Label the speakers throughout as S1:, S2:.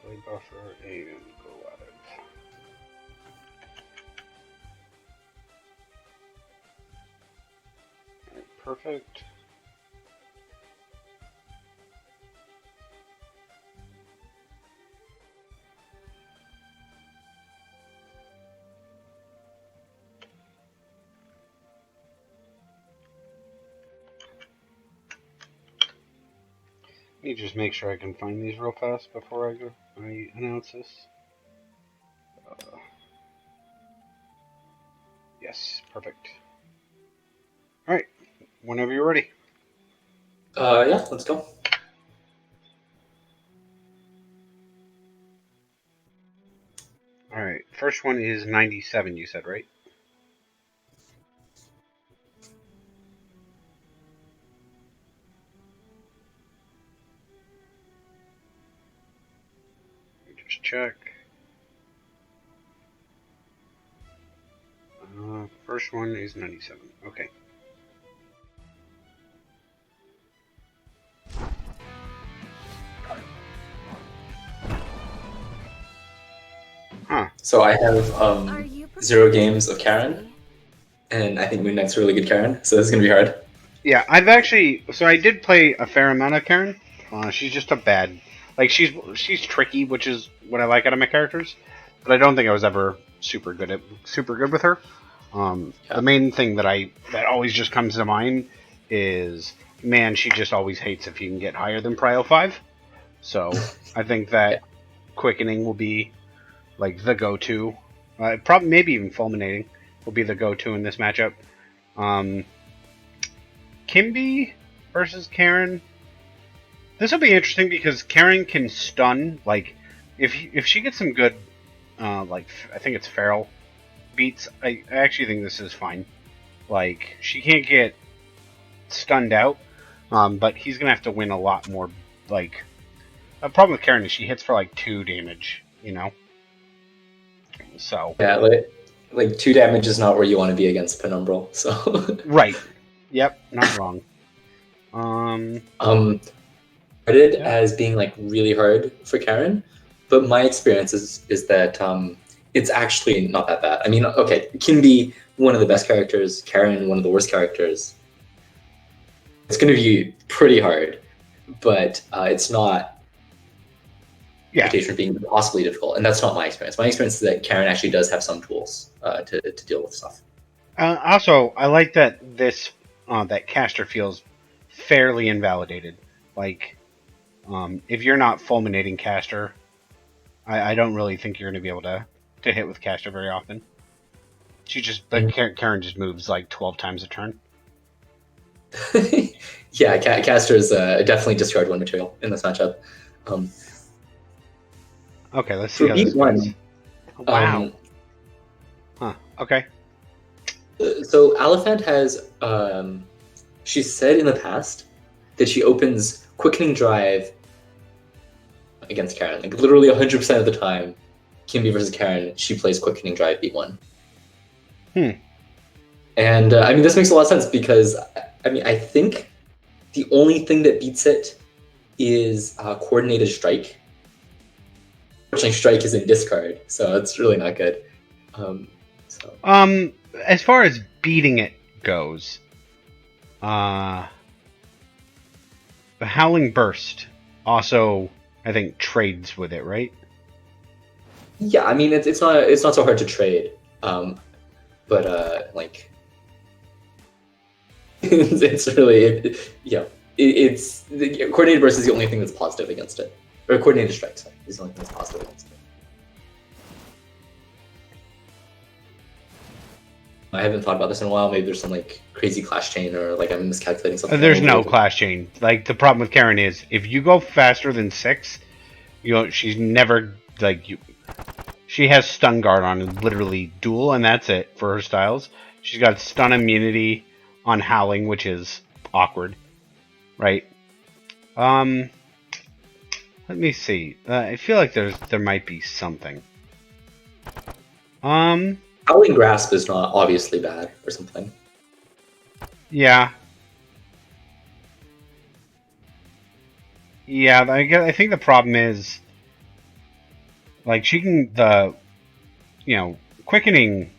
S1: Play buffer and go at it. Alright, perfect. Let me just make sure I can find these real fast before I announce this. Yes, perfect. Alright, whenever you're ready.
S2: Yeah, let's go.
S1: Alright, first one is 97, you said, right? Let me just check. First one is 97. Okay. Huh.
S2: So I have 0 games of Karin, and I think MoonKnight's a really good Karin, so this is going to be hard.
S1: Yeah, I did play a fair amount of Karin. She's just a bad, like she's tricky, which is what I like out of my characters. But I don't think I was ever super good with her. The main thing that always just comes to mind is, man, she just always hates if you can get higher than Prio 5. So I think that quickening will be like the go-to. Probably maybe even fulminating will be the go-to in this matchup. Kimbhe versus Karin. This will be interesting because Karin can stun. Like, if she gets some good, like I think it's feral beats. I actually think this is fine. Like, she can't get stunned out, but he's gonna have to win a lot more. Like, the problem with Karin is she hits for like 2 damage. You know. So
S2: yeah, like 2 damage is not where you want to be against Penumbral. So
S1: right. Yep, not wrong.
S2: Started as being like really hard for Karin, but my experience is that it's actually not that bad. I mean, okay, Kimbhe, one of the best characters, Karin, one of the worst characters. It's going to be pretty hard, but it's not reputation for being possibly difficult, and that's not my experience. My experience is that Karin actually does have some tools to deal with stuff.
S1: Also, I like that that caster feels fairly invalidated. Like, if you're not fulminating caster, I don't really think you're going to be able to hit with caster very often. Karin just moves like 12 times a turn.
S2: Yeah, caster is definitely discard 1 material in this matchup.
S1: Okay, let's see how this goes. Wow. Huh. Okay.
S2: So Aliphant has, she said in the past that she opens Quickening Drive against Karin. Like literally 100% of the time, Kimbhe versus Karin, she plays Quickening Drive B1. And I mean, this makes a lot of sense because, I mean, I think the only thing that beats it is Coordinated Strike. Unfortunately, Strike is in discard, so it's really not good.
S1: As far as beating it goes, the Howling Burst also, I think, trades with it, right?
S2: Yeah, I mean, it's not so hard to trade, but like it's really it's the Coordinated Burst is the only thing that's positive against it, or Coordinated Strike, sorry, is the only thing that's positive against it. I haven't thought about this in a while. Maybe there's some like crazy clash chain, or like I'm miscalculating something.
S1: There's no clash chain. Like, the problem with Karin is if you go faster than 6, she's never like you. She has stun guard on literally duel, and that's it for her styles. She's got stun immunity on Howling, which is awkward, right? Let me see. I feel like there might be something.
S2: Howling Grasp is not obviously bad or something.
S1: Yeah. Yeah, I think the problem is like she can quickening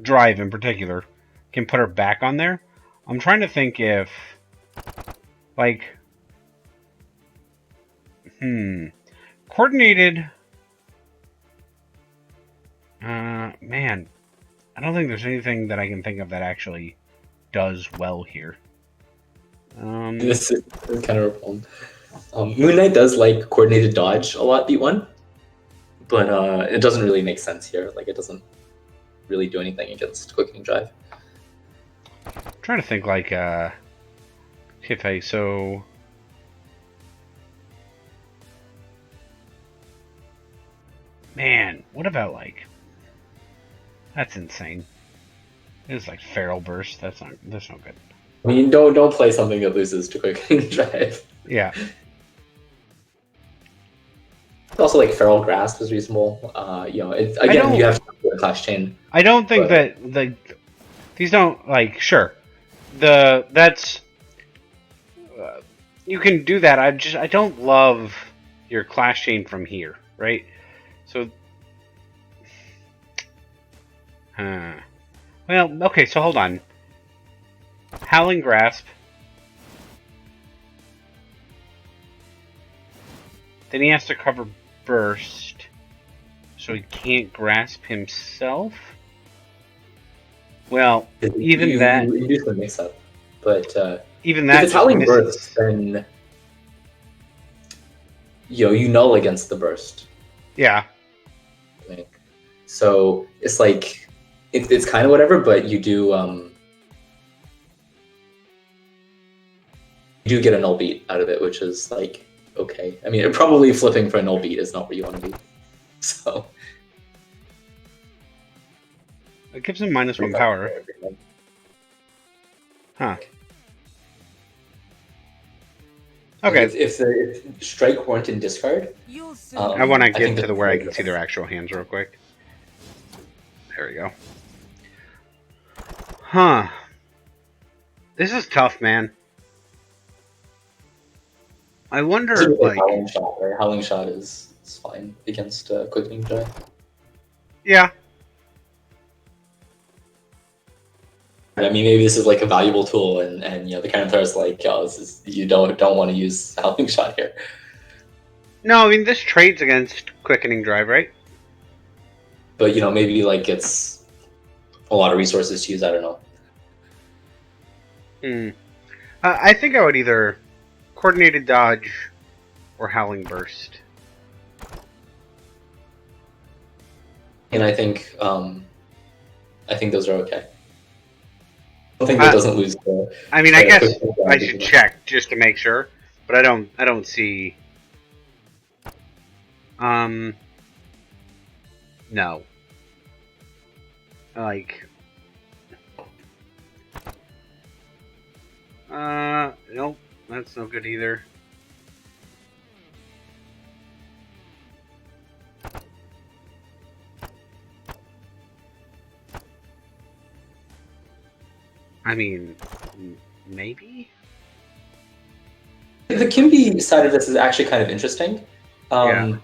S1: drive in particular can put her back on there. I'm trying to think if like coordinated. Man, I don't think there's anything that I can think of that actually does well here.
S2: This is kind of a problem. MoonKnight does like coordinated dodge a lot, beat 1, but it doesn't really make sense here. Like, it doesn't really do anything against quickening drive.
S1: I'm trying to think like Kimbhe, so man, what about like that's insane. It's like feral burst. That's no good.
S2: I mean, don't play something that loses to quickening drive.
S1: Yeah.
S2: Also, like feral grasp is reasonable. Again, you have to do a clash chain.
S1: I don't think that these don't like sure. That's you can do that. I don't love your clash chain from here, right? So, well, okay. So hold on. Howling Grasp. Then he has to cover Burst, so he can't grasp himself. Well, even that
S2: you do some mix up, but
S1: even that.
S2: If it's Howling Burst, then you null against the burst.
S1: Yeah.
S2: So it's like it's kind of whatever, but you do get a null beat out of it, which is like okay. I mean, probably flipping for a null beat is not where you want to be. So
S1: it gives him -1 power. Huh. Okay.
S2: If the strike weren't in discard,
S1: I want to get to where I can see their actual hands real quick. There we go. Huh. This is tough, man. I wonder if, like...
S2: Howling Shot, right? Howling Shot is fine against quickening drive.
S1: Yeah.
S2: I mean, maybe this is like a valuable tool, and the Karin player is like, you don't want to use Howling Shot here.
S1: No, I mean, this trades against quickening drive, right?
S2: But maybe like it's a lot of resources to use. I don't know.
S1: I think I would either coordinated dodge or howling burst.
S2: And I think those are okay. I think that doesn't lose.
S1: I mean, I guess I should check just to make sure, but I don't see. No. Like. Nope, that's no good either. I mean, maybe?
S2: The Kimbhe side of this is actually kind of interesting. Because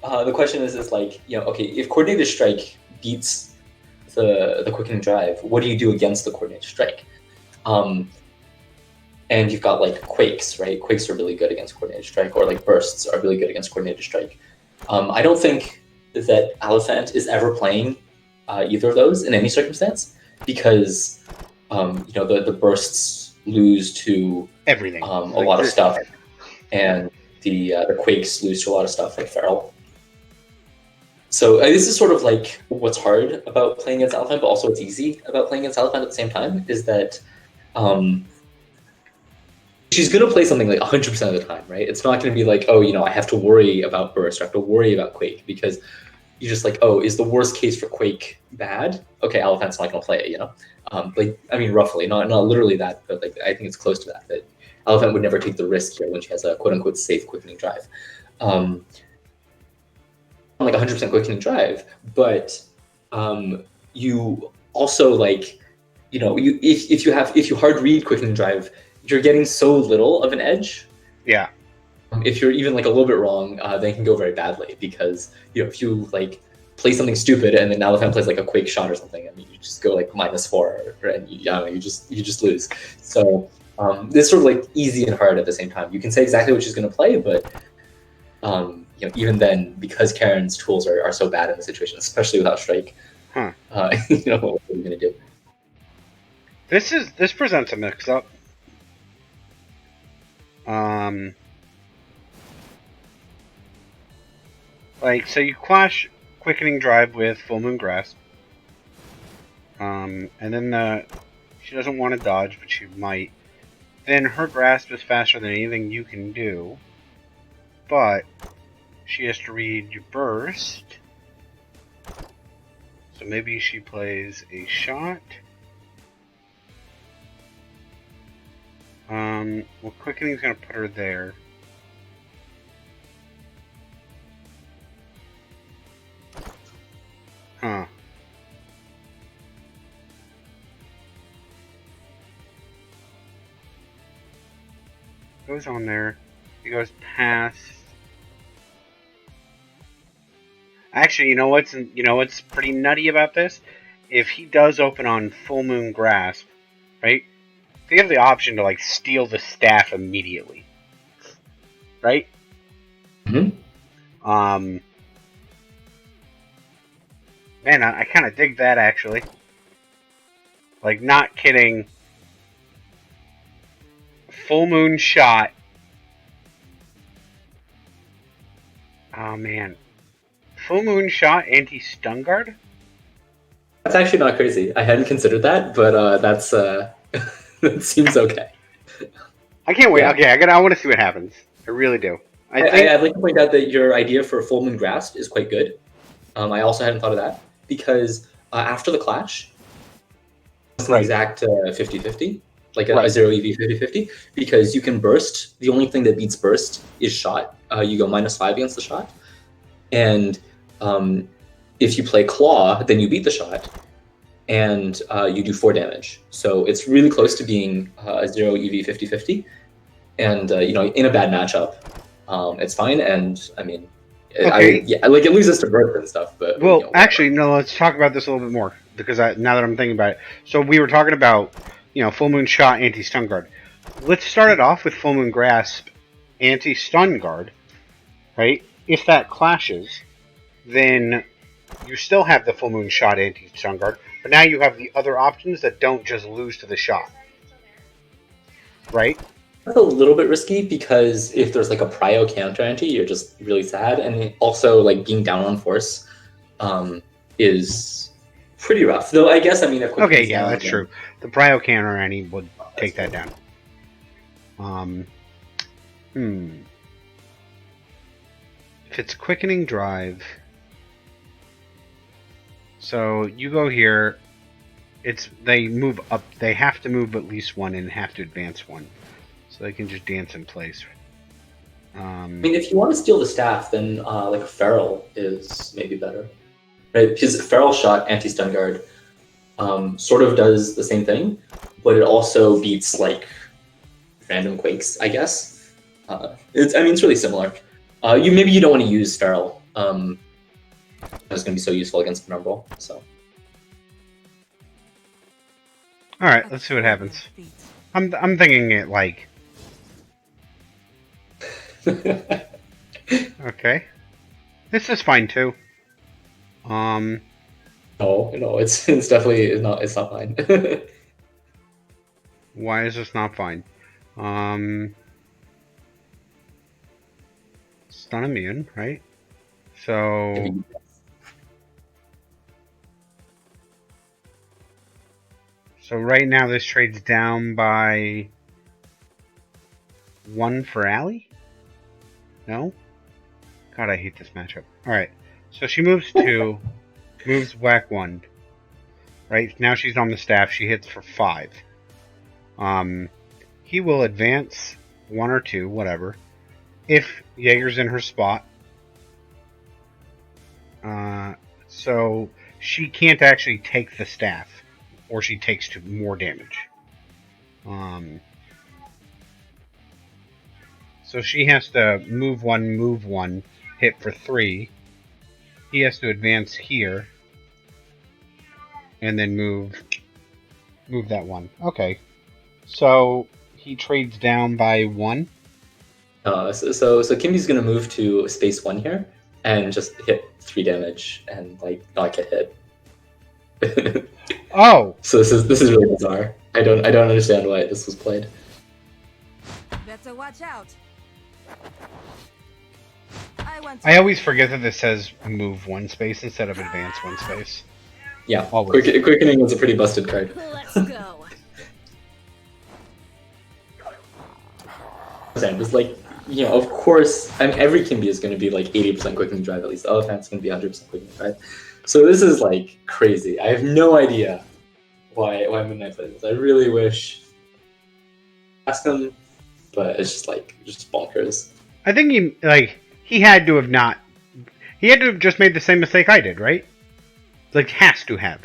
S2: the question is like, okay, if Coordinated Strike beats the Quickening Drive, what do you do against the Coordinated Strike? And you've got like Quakes, right? Quakes are really good against Coordinated Strike, or like Bursts are really good against Coordinated Strike. I don't think that Aliphant is ever playing either of those in any circumstance, because the bursts lose to
S1: everything,
S2: a lot of stuff, and the Quakes lose to a lot of stuff like Feral. So this is sort of like what's hard about playing against Aliphant, but also what's easy about playing against Aliphant at the same time, is that she's going to play something like 100% of the time, right? It's not going to be like, oh, I have to worry about Burst, or I have to worry about Quake, because you're just like, oh, is the worst case for Quake bad? Okay, Aliphant's not going to play it, roughly, not literally that, but like I think it's close to that. That Aliphant would never take the risk here when she has a quote-unquote safe Quickening Drive. Like 100% Quickening Drive, but you also like, if you hard read Quickening Drive, you're getting so little of an edge.
S1: Yeah.
S2: If you're even like a little bit wrong, then it can go very badly because if you like play something stupid and then Aliphant plays like a Quake shot or something, and you just go like -4, and I don't know, you just lose. So it's sort of like easy and hard at the same time. You can say exactly what she's going to play, but even then, because Karen's tools are so bad in the situation, especially without Strike,
S1: Huh.
S2: what are you going to do?
S1: This presents a mix-up. So you clash Quickening Drive with Full Moon Grasp. And then she doesn't want to dodge, but she might. Then her Grasp is faster than anything you can do. But she has to read your Burst. So maybe she plays a shot. Well, Quickening's going to put her there. Huh. Goes on there. He goes past. Actually, you know what's pretty nutty about this? If he does open on Full Moon Grasp, right? They have the option to like steal the staff immediately, right?
S2: Mm-hmm.
S1: Man, I kind of dig that actually. Like, not kidding. Full Moon shot. Oh man, Full Moon shot anti-stun guard.
S2: That's actually not crazy. I hadn't considered that, but that's that seems okay.
S1: I can't wait.
S2: Yeah.
S1: Okay, I want to see what happens. I really do.
S2: I'd like to point out that your idea for Full Moon Grasp is quite good. I also hadn't thought of that because after the clash, it's an exact 50-50, like a 0 EV 50-50, because you can burst. The only thing that beats burst is shot. You go -5 against the shot, and if you play claw, then you beat the shot, and you do 4 damage. So it's really close to being a 0 EV 50-50, and in a bad matchup, it's fine. And I mean,
S1: okay.
S2: like it loses to burst and stuff. But
S1: well, actually, no. Let's talk about this a little bit more because now that I'm thinking about it, so we were talking about Full Moon shot anti-stun guard. Let's start it off with Full Moon Grasp anti-stun guard, right? If that clashes, then you still have the Full Moon shot anti-stun guard, but now you have the other options that don't just lose to the shot, right?
S2: That's a little bit risky because if there's like a prio counter anti, you're just really sad, and also like being down on force is pretty rough. Though I guess if
S1: okay, yeah, that's true. The prio counter anti would take that down. If it's Quickening Drive, so you go here. They move up. They have to move at least one and have to advance one. So they can just dance in place.
S2: If you want to steal the staff, then like Feral is maybe better, right? Because Feral shot anti-stun guard sort of does the same thing, but it also beats like random quakes, I guess. It's really similar. You don't want to use Feral. It's going to be so useful against Numble. So.
S1: All right, let's see what happens. I'm thinking it like. Okay, this is fine too.
S2: No, it's definitely not. It's not fine.
S1: Why is this not fine? Stun immune, right? So right now this trades down by 1 for Ali? No? God, I hate this matchup. Alright, so she moves 2, moves whack 1. Right, now she's on the staff, she hits for 5. He will advance 1 or 2, whatever, if Jaeger's in her spot. So she can't actually take the staff, or she takes more damage. So she has to move 1, hit for 3. He has to advance here, and then move that 1. Okay. So he trades down by 1.
S2: So Kimbhe's gonna move to space 1 here and just hit 3 damage and like not get hit.
S1: Oh.
S2: So this is really bizarre. I don't understand why this was played.
S3: Better watch out.
S1: I always forget that this says move 1 space instead of advance 1 space.
S2: Yeah,
S1: Always.
S2: Quickening was a pretty busted card.
S3: Let's go.
S2: It's like, you know, of course, I mean, every Kimbhe is going to be like 80% quickening drive, at least. Aliphant's going to be 100% quickening drive. So this is like crazy. I have no idea why MoonKnight plays this. I really wish ask him, but it's just bonkers.
S1: I think he had to have just made the same mistake I did, right? Like, has to have.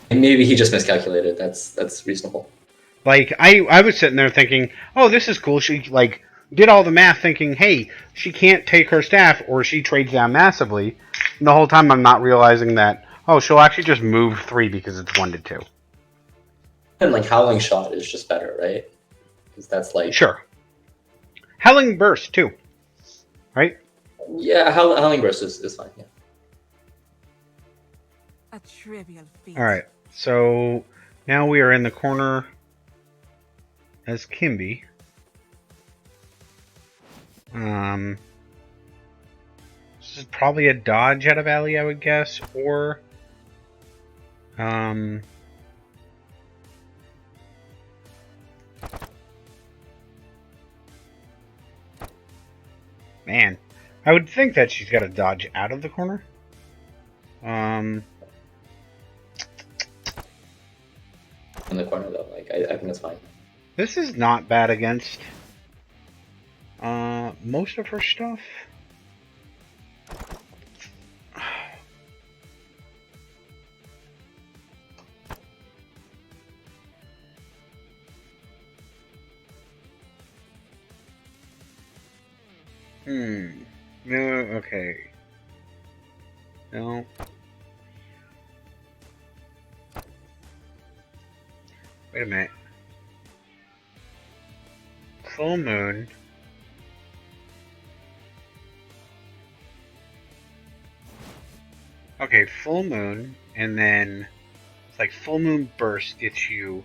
S2: And maybe he just miscalculated. That's reasonable.
S1: Like, I was sitting there thinking, oh, this is cool. She, like, did all the math thinking, hey, she can't take her staff or she trades down massively. And the whole time I'm not realizing that, oh, she'll actually just move 3 because it's 1 to 2.
S2: And, like, Howling Shot is just better, right? Because that's, like...
S1: Sure. Howling Burst, too. Right?
S2: Yeah, Howling Burst is fine, yeah.
S3: A trivial feat.
S1: Alright, so now we are in the corner as Kimbhe. This is probably a dodge out of alley, I would guess, or man, I would think that she's got to dodge out of the corner.
S2: In the corner though, like I think that's fine.
S1: This is not bad against most of her stuff. No, okay. No. Wait a minute. Full moon. Okay, full moon, and then it's like full moon burst gets you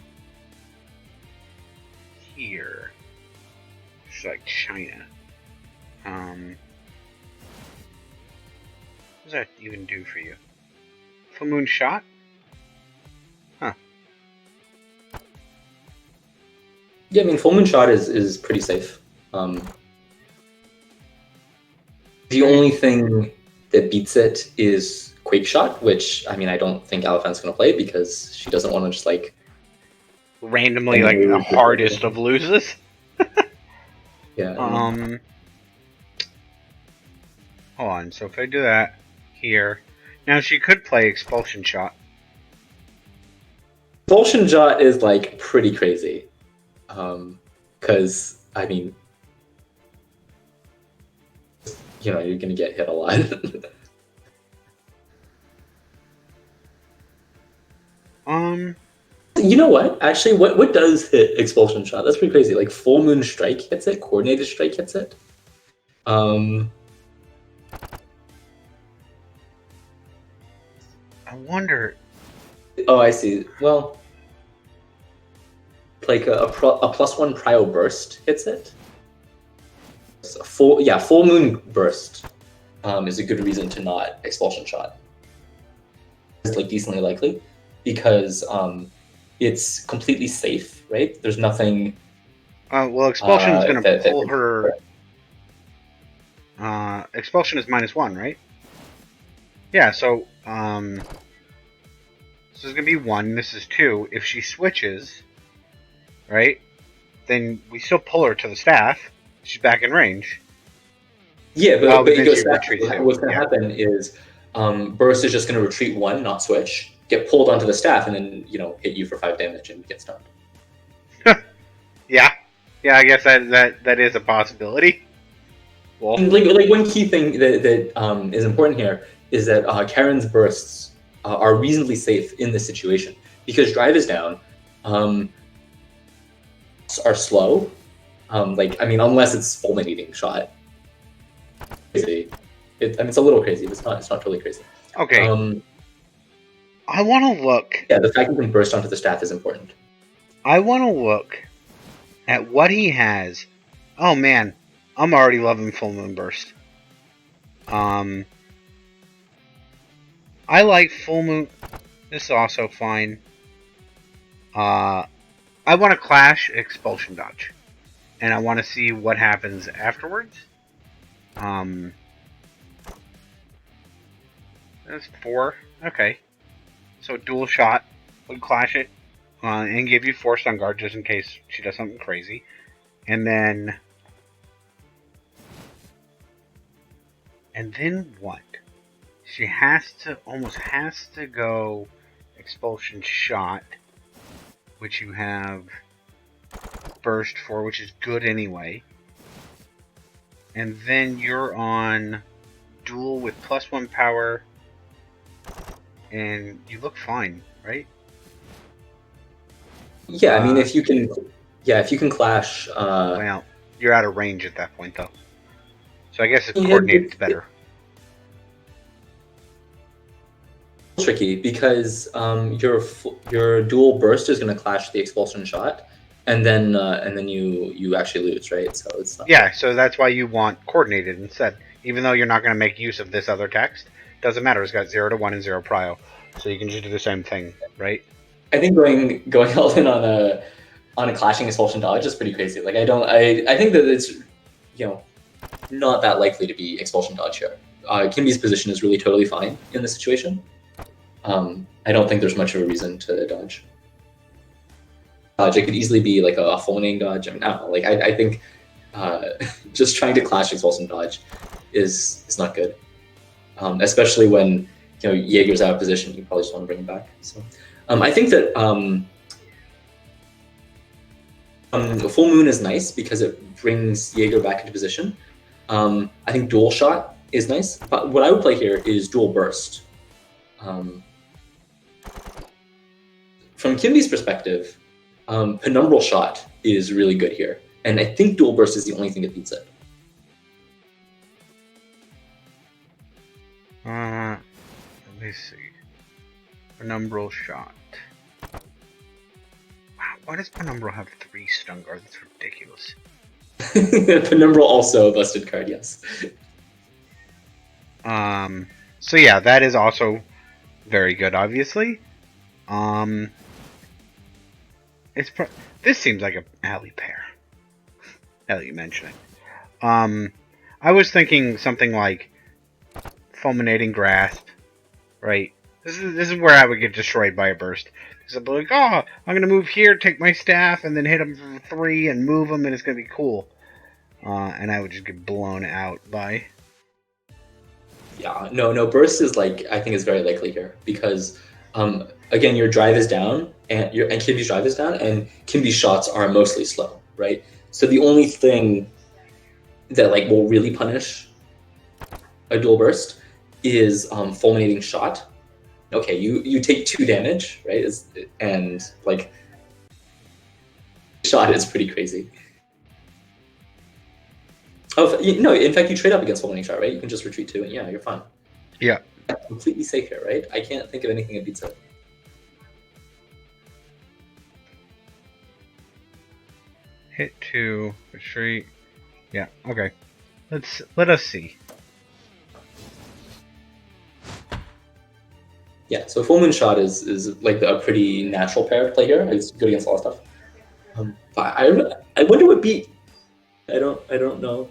S1: here. It's like China. What does that even do for you? Full moon shot? Huh.
S2: Yeah, I mean, Full Moon Shot is pretty safe. The only thing that beats it is Quake Shot, which, I mean, I don't think Aliphant's going to play because she doesn't want to just, like...
S1: randomly, like, the hardest of loses?
S2: Yeah.
S1: Hold on, so if I do that here... Now, she could play Expulsion Shot.
S2: Expulsion Shot is, like, pretty crazy. Because, I mean... You know, you're going to get hit a lot. You know what? Actually, what does hit Expulsion Shot? That's pretty crazy. Like, Full Moon Strike hits it, Coordinated Strike hits it.
S1: I wonder...
S2: Oh, I see. Well... Like, a +1 Prio Burst hits it. So Full Moon Burst is a good reason to not Expulsion Shot. It's, like, decently likely. Because it's completely safe, right? There's nothing...
S1: well, Expulsion is going to pull her... Expulsion is -1, right? Yeah, so... this is going to be 1, this is 2. If she switches, right, then we still pull her to the staff. She's back in range.
S2: Yeah, but
S1: then
S2: what's
S1: she retreats
S2: going to happen is Burst is just going to retreat 1, not switch, get pulled onto the staff, and then, you know, hit you for 5 damage and get stunned.
S1: Yeah. Yeah, I guess that is a possibility. Well,
S2: And like one key thing that is important here is that Karen's bursts are reasonably safe in this situation because drive is down, um, are slow. Unless it's fulminating shot. Crazy. It's a little crazy, but it's not. It's not totally crazy.
S1: okay. I want to look.
S2: Yeah, the fact you can burst onto the staff is important.
S1: I want to look at what he has. Oh man, I'm already loving Full Moon Burst. I like Full Moon. This is also fine. I want to Clash Expulsion Dodge, and I want to see what happens afterwards. That's 4. Okay. So dual shot would clash it and give you 4 stun guard just in case she does something crazy. And then what? She almost has to go expulsion shot, which you have burst for, which is good anyway. And then you're on duel with +1 power. And you look fine, right?
S2: Yeah, I mean, if you can clash.
S1: Well, you're out of range at that point, though. So I guess it's coordinated better.
S2: Tricky because your dual burst is going to clash the expulsion shot, and then you actually lose, right? So it's not.
S1: Yeah, so that's why you want coordinated instead. Even though you're not going to make use of this other text, doesn't matter. It's got 0 to 1 and 0 prio, so you can just do the same thing, right?
S2: I think going all in on a clashing expulsion dodge is pretty crazy. Like I think that it's not that likely to be expulsion dodge here. Kimbhe's position is really totally fine in this situation. I don't think there's much of a reason to dodge. It could easily be like a fulminating dodge. I mean, I don't know. Like I think just trying to clash expulsion dodge is not good. Especially when Jaeger's out of position, you probably just want to bring him back. So I think that full moon is nice because it brings Jaeger back into position. I think dual shot is nice, but what I would play here is dual burst. From Kimbhe's perspective, penumbral shot is really good here, and I think dual burst is the only thing that beats it.
S1: Let me see. Penumbral shot. Wow, why does Penumbral have 3 stun guard? That's ridiculous.
S2: Penumbral also a busted card, yes.
S1: So yeah, that is also very good, obviously. This seems like a alley pair. Now that you mention it. I was thinking something like Fulminating Grasp, right? This is where I would get destroyed by a burst. Because I'd be like, oh, I'm gonna move here, take my staff, and then hit him for 3 and move him, and it's gonna be cool. And I would just get blown out by.
S2: Yeah, no, burst is I think is very likely here because again, your drive is down and Kimbhe's drive is down, and Kimbhe's shots are mostly slow, right? So the only thing that will really punish a dual burst is fulminating shot. Okay, you take 2 damage, right? And shot is pretty crazy. Oh no! In fact, you trade up against fulminating shot, right? You can just retreat 2, and yeah, you're fine.
S1: Yeah.
S2: Completely safe here, right? I can't think of anything that beats it.
S1: Hit 2, retreat. Yeah, okay. Let us see.
S2: Yeah, so full moon shot is a pretty natural pair to play here. It's good against a lot of stuff. But I wonder what beat. I don't know.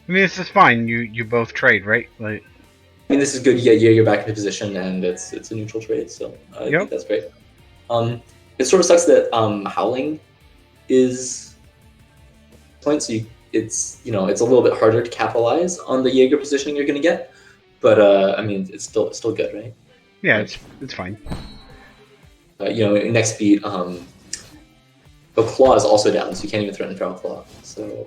S1: I mean, this is fine. You both trade, right?
S2: I mean, this is good. Yeah, you're back into position, and it's a neutral trade, so I think that's great. It sort of sucks that howling is point, so it's a little bit harder to capitalize on the Jaeger positioning you're going to get, but I mean, it's still good, right?
S1: Yeah, it's fine.
S2: next beat, but Claw is also down, so you can't even threaten Feral Claw. So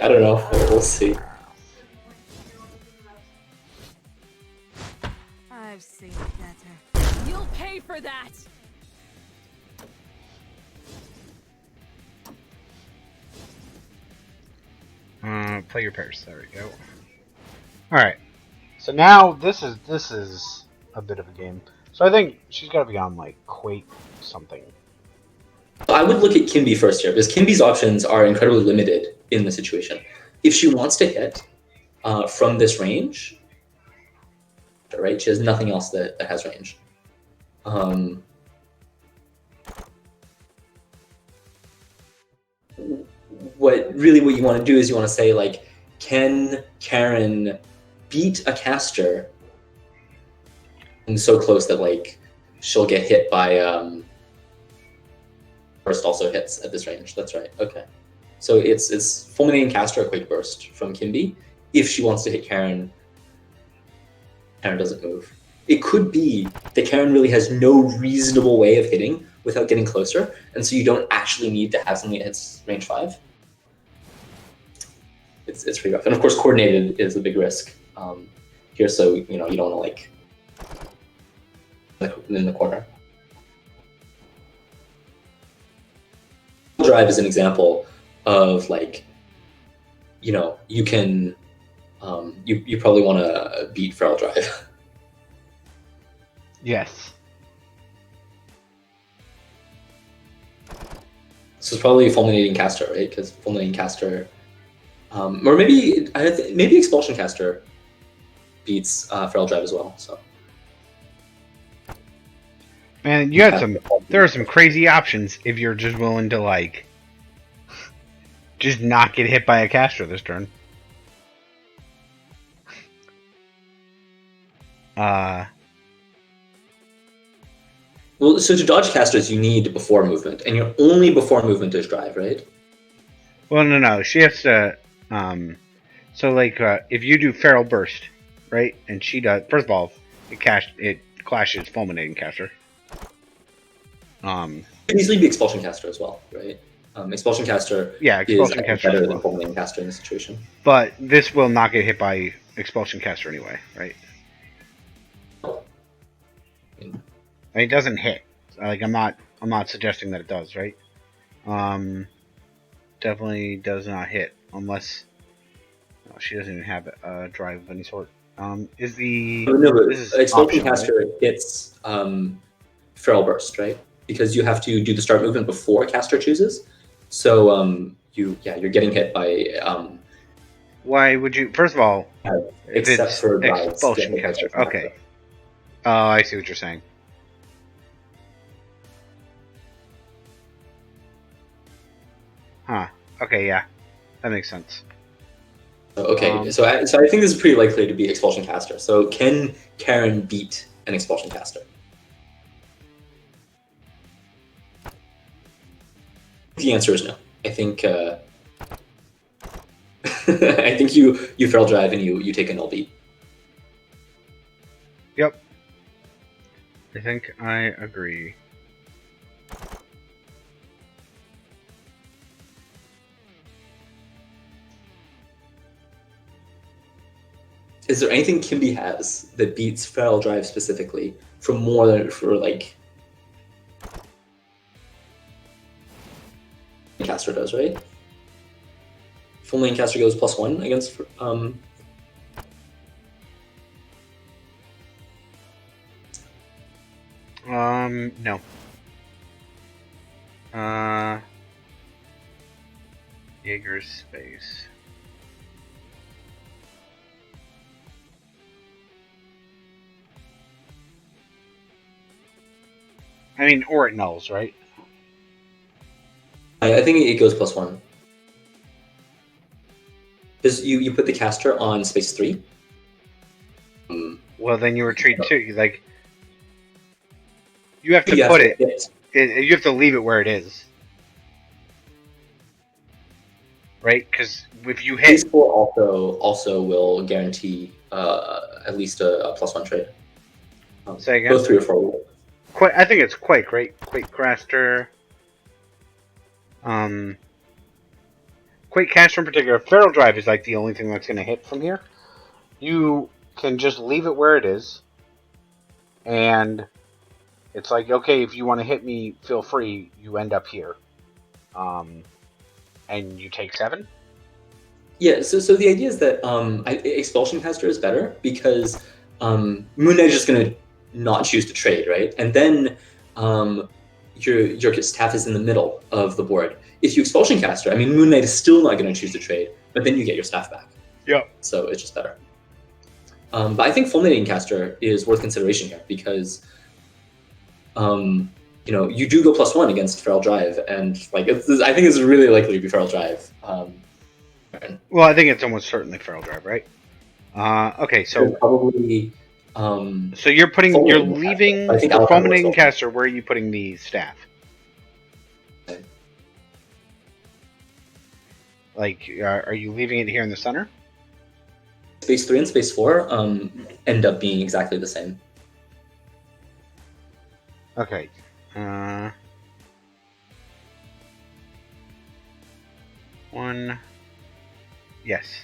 S2: I don't know. We'll see.
S3: I've seen better. You'll pay for that.
S1: Play your pairs. There we go. All right. So now this is a bit of a game. So I think she's got to be on like Quake something.
S2: I would look at Kimbhe first here, because Kimbhe's options are incredibly limited in the situation. If she wants to hit from this range, right, she has nothing else that has range. What you want to do is you want to say, like, can Karin beat a caster and so close that, like, she'll get hit by burst also hits at this range. That's right. Okay. So it's fulminating caster or Quake Burst from Kimbhe. If she wants to hit Karin, Karin doesn't move. It could be that Karin really has no reasonable way of hitting without getting closer, and so you don't actually need to have something that hits range 5. It's pretty rough. And of course, coordinated is a big risk here, so you don't want to, like, in the corner. Drive is an example of, like, you can you probably want to beat Feral Drive.
S1: Yes.
S2: So it's probably Fulminating Caster, right? Because Fulminating Caster, or maybe Expulsion Caster beats Feral Drive as well. So,
S1: man, there are some crazy options if you're just willing to, like, just not get hit by a caster this turn.
S2: Well, so to dodge casters, you need before movement, and your only before movement is drive, right?
S1: Well, no. She has to. So, like, if you do Feral Burst, right, and she does. First of all, it clashes Fulminating Caster.
S2: It could easily be Expulsion Caster as well, right? Expulsion Caster
S1: Expulsion
S2: is
S1: Caster
S2: better
S1: as
S2: than
S1: well.
S2: Fulminating Caster in this situation.
S1: But this will not get hit by Expulsion Caster anyway, right? I mean, it doesn't hit. Like, I'm not suggesting that it does, right? Definitely does not hit unless she doesn't even have a drive of any sort. This is
S2: Expulsion
S1: optional,
S2: Caster
S1: right?
S2: hits Feral Burst, right? Because you have to do the start movement before caster chooses. So you're getting hit by.
S1: Why would you? First of all, if
S2: except
S1: it's
S2: for
S1: Expulsion Caster, okay. Oh, I see what you're saying. Huh. Okay, yeah, that makes sense.
S2: Okay, so I think this is pretty likely to be Expulsion Caster. So can Karin beat an Expulsion Caster? The answer is no. I think I think you Feral Drive and you take a null beat.
S1: Yep. I think I agree.
S2: Is there anything Kimbhe has that beats Feral Drive specifically for like Caster does, right? Fulminating Caster goes +1 against
S1: No. Jaeger's space. I mean, or it nulls, right?
S2: I think it goes +1. Because you put the caster on space 3.
S1: Well, then you retreat too. Like, you have to put it. You have to leave it where it is, right? Because if you hit,
S2: Space 4 also will guarantee at least a +1 trade.
S1: Say again?
S2: Both 3 or 4 will.
S1: I think it's quite great. Quake Caster. Quake Caster in particular. Feral Drive is like the only thing that's going to hit from here. You can just leave it where it is, and it's like, okay, if you want to hit me, feel free. You end up here, and you take 7.
S2: Yeah, so the idea is that Expulsion Caster is better because MoonKnight is just going to not choose to trade, right? And then your staff is in the middle of the board. If you Expulsion Caster, I mean, MoonKnight is still not going to choose to trade, but then you get your staff back.
S1: Yeah.
S2: So it's just better. But I think Fulminating Caster is worth consideration here because, you do go +1 against Feral Drive, and I think it's really likely to be Feral Drive.
S1: Well, I think it's almost certainly Feral Drive, right? Okay, so
S2: probably.
S1: So you're leaving the Fulminating Caster. Where are you putting the staff? Like, are you leaving it here in the center?
S2: Space 3 and Space 4 end up being exactly the same.
S1: Okay. One. Yes.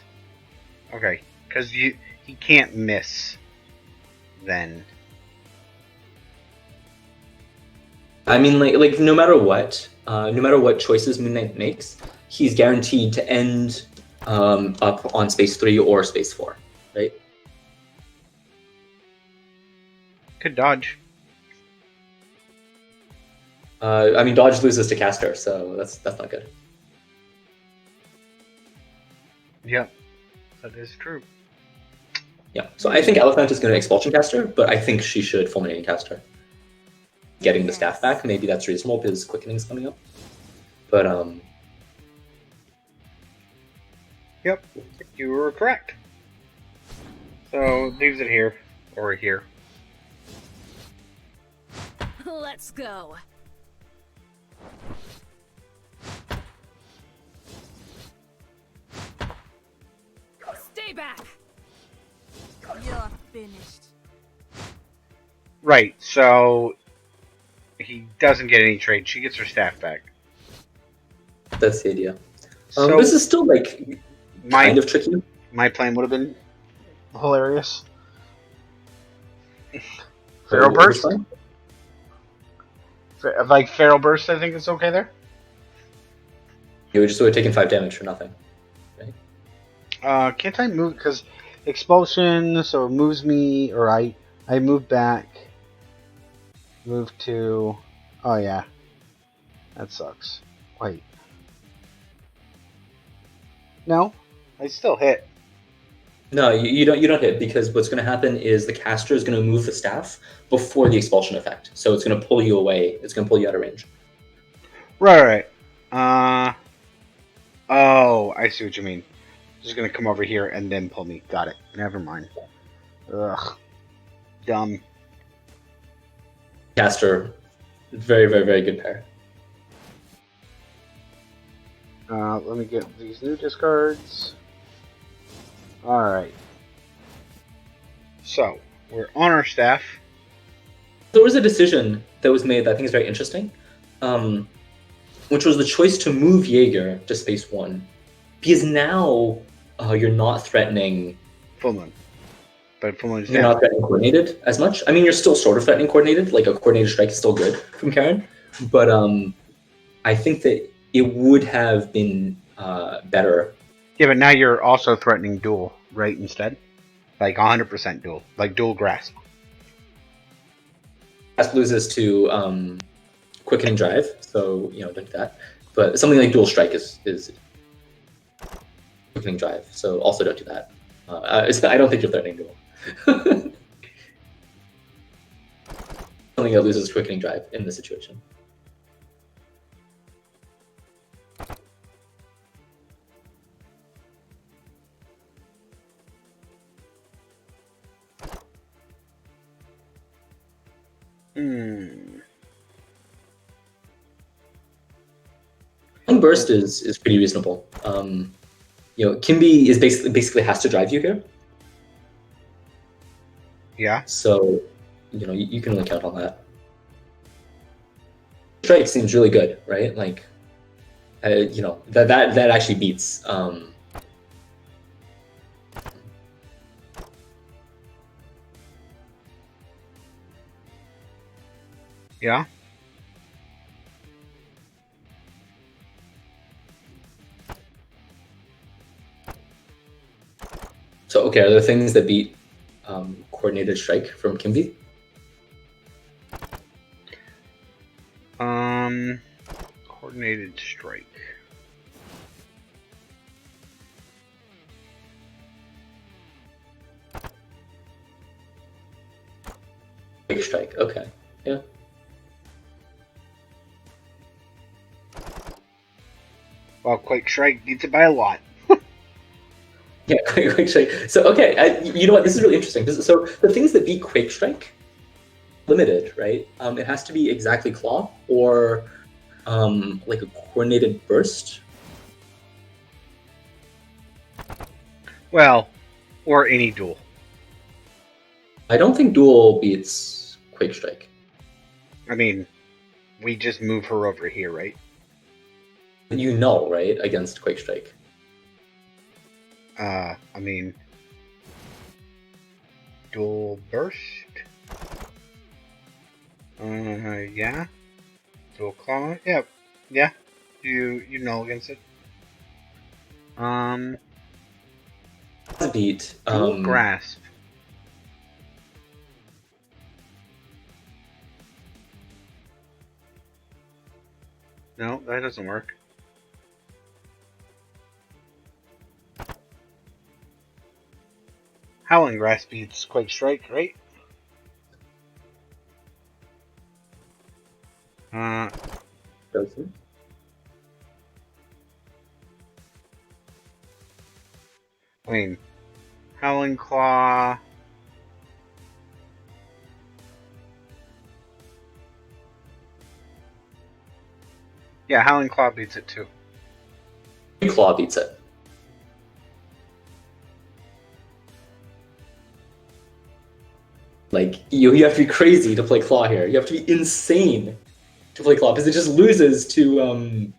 S1: Okay. Because he can't miss. Then.
S2: I mean, like no matter what choices MoonKnight makes, he's guaranteed to end up on Space 3 or Space 4, right?
S1: Could dodge.
S2: I mean, dodge loses to Caster, so that's not good.
S1: Yep, that is true.
S2: Yeah, so I think Aliphant is going to Expulsion Caster, but I think she should Fulminating Caster. Getting the staff back, maybe that's reasonable because Quickening's coming up. But
S1: Yep, you were correct. So leaves it here or here.
S3: Let's go. Stay back. You're finished.
S1: Right, so he doesn't get any trade. She gets her staff back.
S2: that's the idea.
S1: So
S2: This is still kind of tricky.
S1: My plan would have been hilarious. Feral Burst? Like Feral Burst, I think it's okay there.
S2: You would have taken 5 damage for nothing. Right?
S1: Can't I move? Because Expulsion, so it moves me, or I move back. Move to... Oh, yeah. That sucks. Wait. No? I still hit.
S2: No, you don't hit because what's going to happen is the caster is going to move the staff before the expulsion effect. So it's going to pull you away. It's going to pull you out of range.
S1: Right. Oh, I see what you mean. Just going to come over here and then pull me. Got it. Never mind. Ugh. Dumb.
S2: Caster, very, very, very good pair.
S1: Let me get these new discards. Alright. So, we're on our staff.
S2: There was a decision that was made that I think is very interesting, which was the choice to move Jaeger to Space 1. Because now you're not threatening...
S1: Full Moon. But Full Moon is
S2: You're not threatening Coordinated as much. I mean, you're still sort of threatening Coordinated. Like, a Coordinated Strike is still good from Karin. But I think that it would have been better.
S1: Yeah, but now you're also threatening duel, right, instead? Like 100% duel. Like dual grasp.
S2: Grasp loses to Quickening Drive, so, don't do that. But something like Dual Strike is Quickening Drive, so also don't do that. I don't think you're threatening duel. Something that loses Quickening Drive in this situation. Burst is pretty reasonable. Kimbhe is basically has to drive you here.
S1: Yeah.
S2: So, you can only count on that. strike seems really good, right? Like, you know, that actually beats.
S1: Yeah.
S2: So okay, are there things that beat coordinated strike from Kimbhe?
S1: Coordinated strike.
S2: Quick strike. Okay. Yeah.
S1: Well, Quick Strike beats it by a lot.
S2: Yeah, quick strike. So okay, you know what? This is really interesting. So the things that beat quick strike, limited, right? It has to be exactly claw or like a coordinated burst.
S1: Well, or any duel.
S2: I don't think duel beats quick strike.
S1: I mean, we just move her over here, right?
S2: You know, right, against quick strike.
S1: I mean, dual burst. Yeah. Dual claw. Yeah, yeah. You know against it.
S2: Beat
S1: Dual grasp. No, that doesn't work. Howling Grasp beats Quake Strike, right?
S2: doesn't.
S1: I mean, Howling Claw. Yeah, Howling Claw beats it too.
S2: Claw beats it. Like you have to be crazy to play claw here. You have to be insane to play claw because it just loses to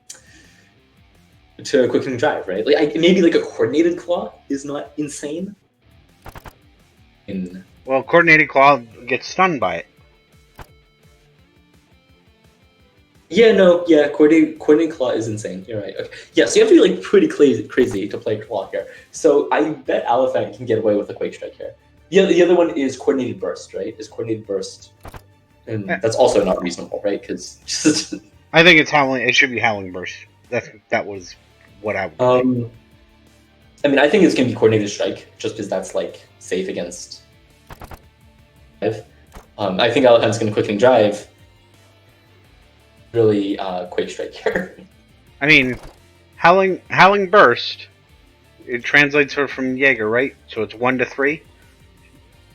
S2: quickening drive, right? Like maybe like a coordinated claw is not insane.
S1: Well, coordinated claw gets stunned by it.
S2: Yeah, no, yeah, coordinated claw is insane. You're right. Okay. Yeah, so you have to be like pretty crazy to play claw here. So I bet Aliphant can get away with a quake strike here. The other one is coordinated burst, right? Is coordinated burst, and that's also not reasonable, right? Because
S1: I think it's Howling. It should be Howling Burst. That was what I would.
S2: I mean, I think it's gonna be coordinated strike, just because that's like safe against drive. I think Aliphant's gonna quickening drive. Really, quake strike here.
S1: I mean, Howling Burst. It translates her from Jaeger, right? So it's 1 to 3.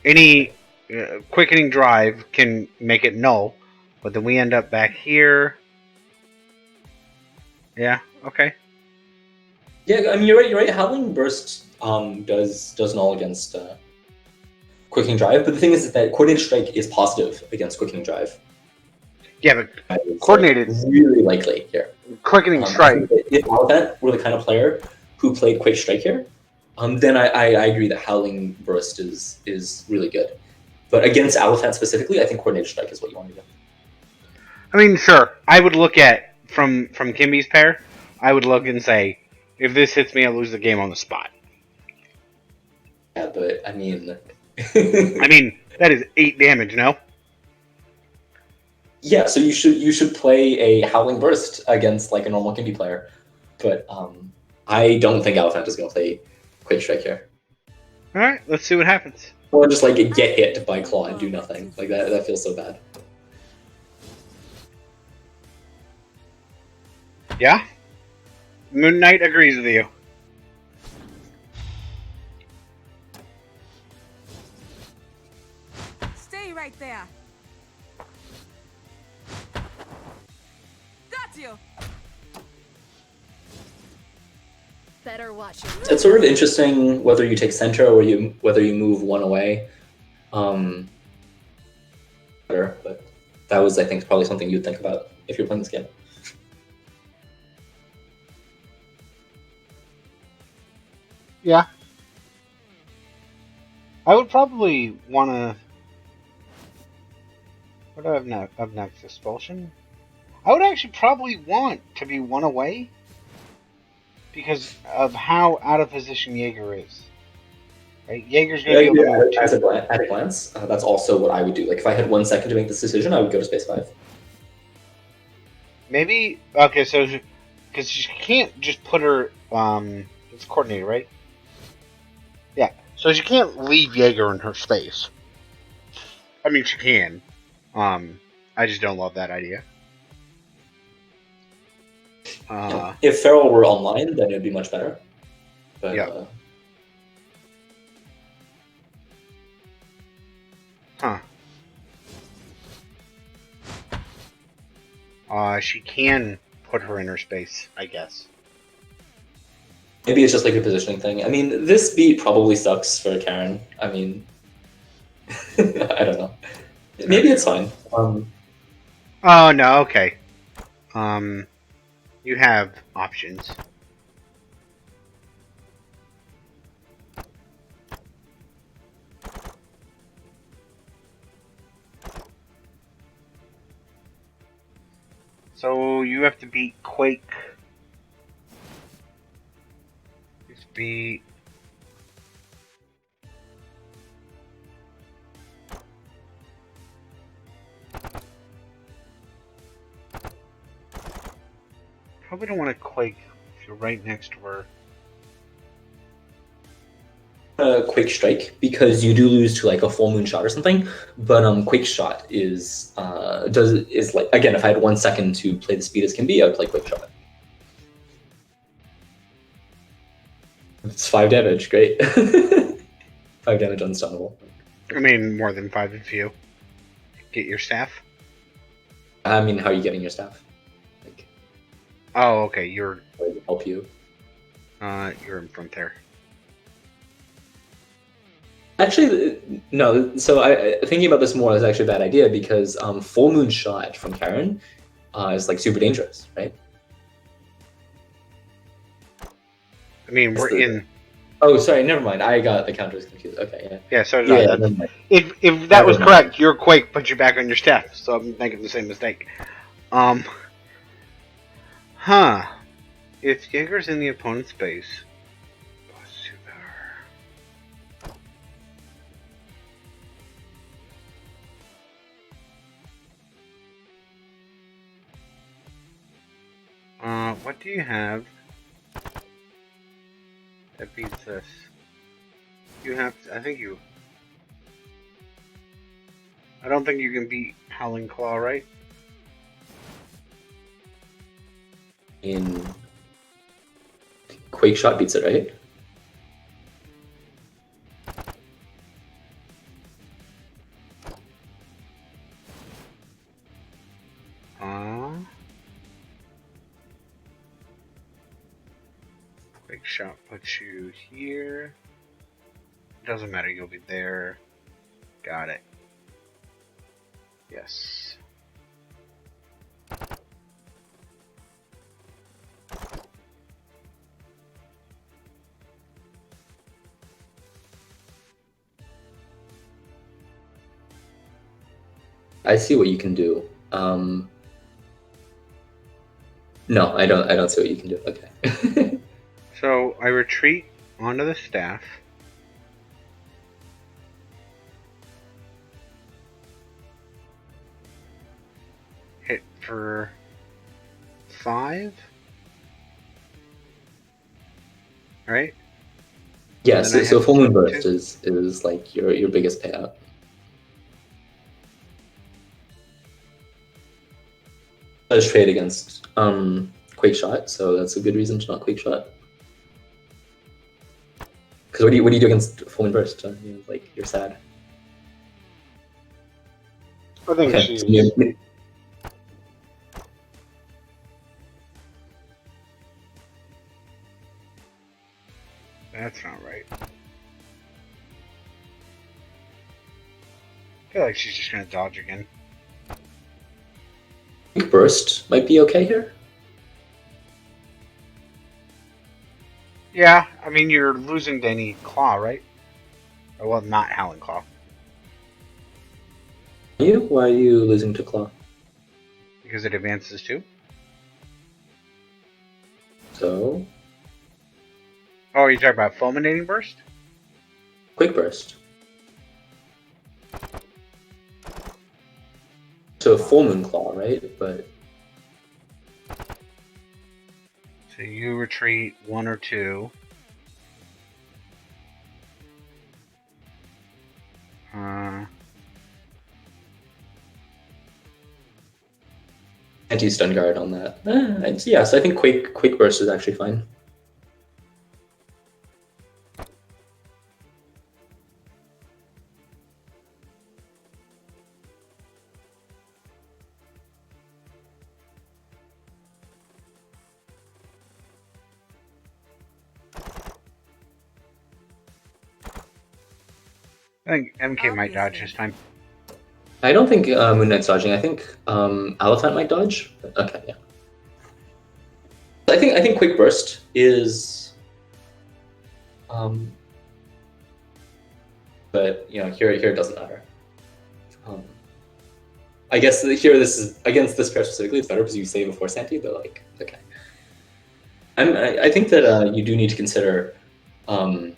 S1: Any quickening drive can make it null, but then we end up back here. Yeah. Okay.
S2: Yeah, I mean you're right. You're right. Howling Burst does null against quickening drive, but the thing is that coordinated strike is positive against quickening drive.
S1: Yeah, but coordinated
S2: really likely here.
S1: Quickening strike.
S2: If Aliphant were the kind of player who played quick strike here, then I agree that Howling Burst is really good. But against Aliphant specifically, I think coordinated strike is what you want to do.
S1: I mean, sure. I would look at from Kimbhe's pair. I would look and say, if this hits me, I lose the game on the spot.
S2: Yeah, but I mean,
S1: I mean that is 8 damage, no?
S2: Yeah, so you should play a Howling Burst against like a normal Kimbhe player, but I don't think Aliphant is going to play Quick Strike here.
S1: All right, let's see what happens.
S2: Or just like get hit by Claw and do nothing. Like that feels so bad.
S1: Yeah, MoonKnight agrees with you.
S3: Stay right there. Got you. Better watch your.
S2: It's sort of interesting whether you take center or whether you move one away. But that was, I think, probably something you'd think about. if you're playing this game.
S1: Yeah. I would probably want to... What do I have up next? Expulsion? I would actually probably want to be one away because of how out of position Jaeger is. Right? Jaeger's going to be able to move
S2: At a glance, that's also what I would do. Like if I had 1 second to make this decision, I would go to space 5.
S1: Maybe... Okay, so... Because you can't just put her... it's coordinated, right? Yeah. So she can't leave Jaeger in her space. I mean, she can. I just don't love that idea.
S2: If Feral were online, then it would be much better. But,
S1: yeah. She can put her in her space, I guess.
S2: Maybe it's just like a positioning thing. I mean, this beat probably sucks for Karin. I mean, I don't know. Maybe it's fine.
S1: Oh, no, okay. You have options. So you have to beat Quake. Just beat... Probably don't want to Quake if you're right next to her.
S2: Quake Strike, because you do lose to like a full moon shot or something, but Quake Shot is like, again, if I had 1 second to play the speed as Kimbhe, I would play Quake Shot. It's 5 damage, great. 5 damage unstunnable.
S1: I mean, more than 5 if you get your staff.
S2: I mean, how are you getting your staff? Like,
S1: oh, okay, you're...
S2: help you.
S1: You're in front there.
S2: Actually, no. So thinking about this more is actually a bad idea because full moon shot from Karin is like super dangerous, right?
S1: I mean, we're in...
S2: Oh, sorry, never mind. I got the counters confused. Okay, yeah.
S1: Yeah, so did I.
S2: Never mind.
S1: If that was correct, your Quake put you back on your staff, so I'm making the same mistake. If Jaeger's in the opponent's space... what do you have that beats this? You have... I don't think you can beat Howling Claw, right?
S2: In Quake Shot beats it, right?
S1: Quake Shot puts you here. Doesn't matter, you'll be there. Got it. Yes.
S2: I see what you can do. No, I don't see what you can do. Okay.
S1: So I retreat onto the staff. Hit for 5. Right?
S2: Yeah, so full moon burst is like your biggest payout. I just trade against Quake Shot, so that's a good reason to not Quake Shot. Because what do you do against full moon burst? Like you're sad.
S1: I think
S2: okay.
S1: she's... That's not right. I feel like she's just gonna dodge again.
S2: You Quick Burst might be okay here.
S1: Yeah, I mean, you're losing to any claw, right? Or, well, not Howling Claw.
S2: Why are you losing to Claw?
S1: Because it advances too.
S2: So,
S1: Oh, you talking about Fulminating Burst?
S2: Quick Burst. So Full Moon Claw, right? But
S1: So you retreat 1 or 2.
S2: anti-stun guard on that. Yeah, so I think Quick Burst is actually fine.
S1: I think MK might dodge this time.
S2: I don't think MoonKnight's dodging. I think Aliphant might dodge. Okay, yeah. I think Quick Burst is, but you know here it doesn't matter. I guess here this is against this pair specifically. It's better because you save before Santi. But like, okay. I think that you do need to consider Full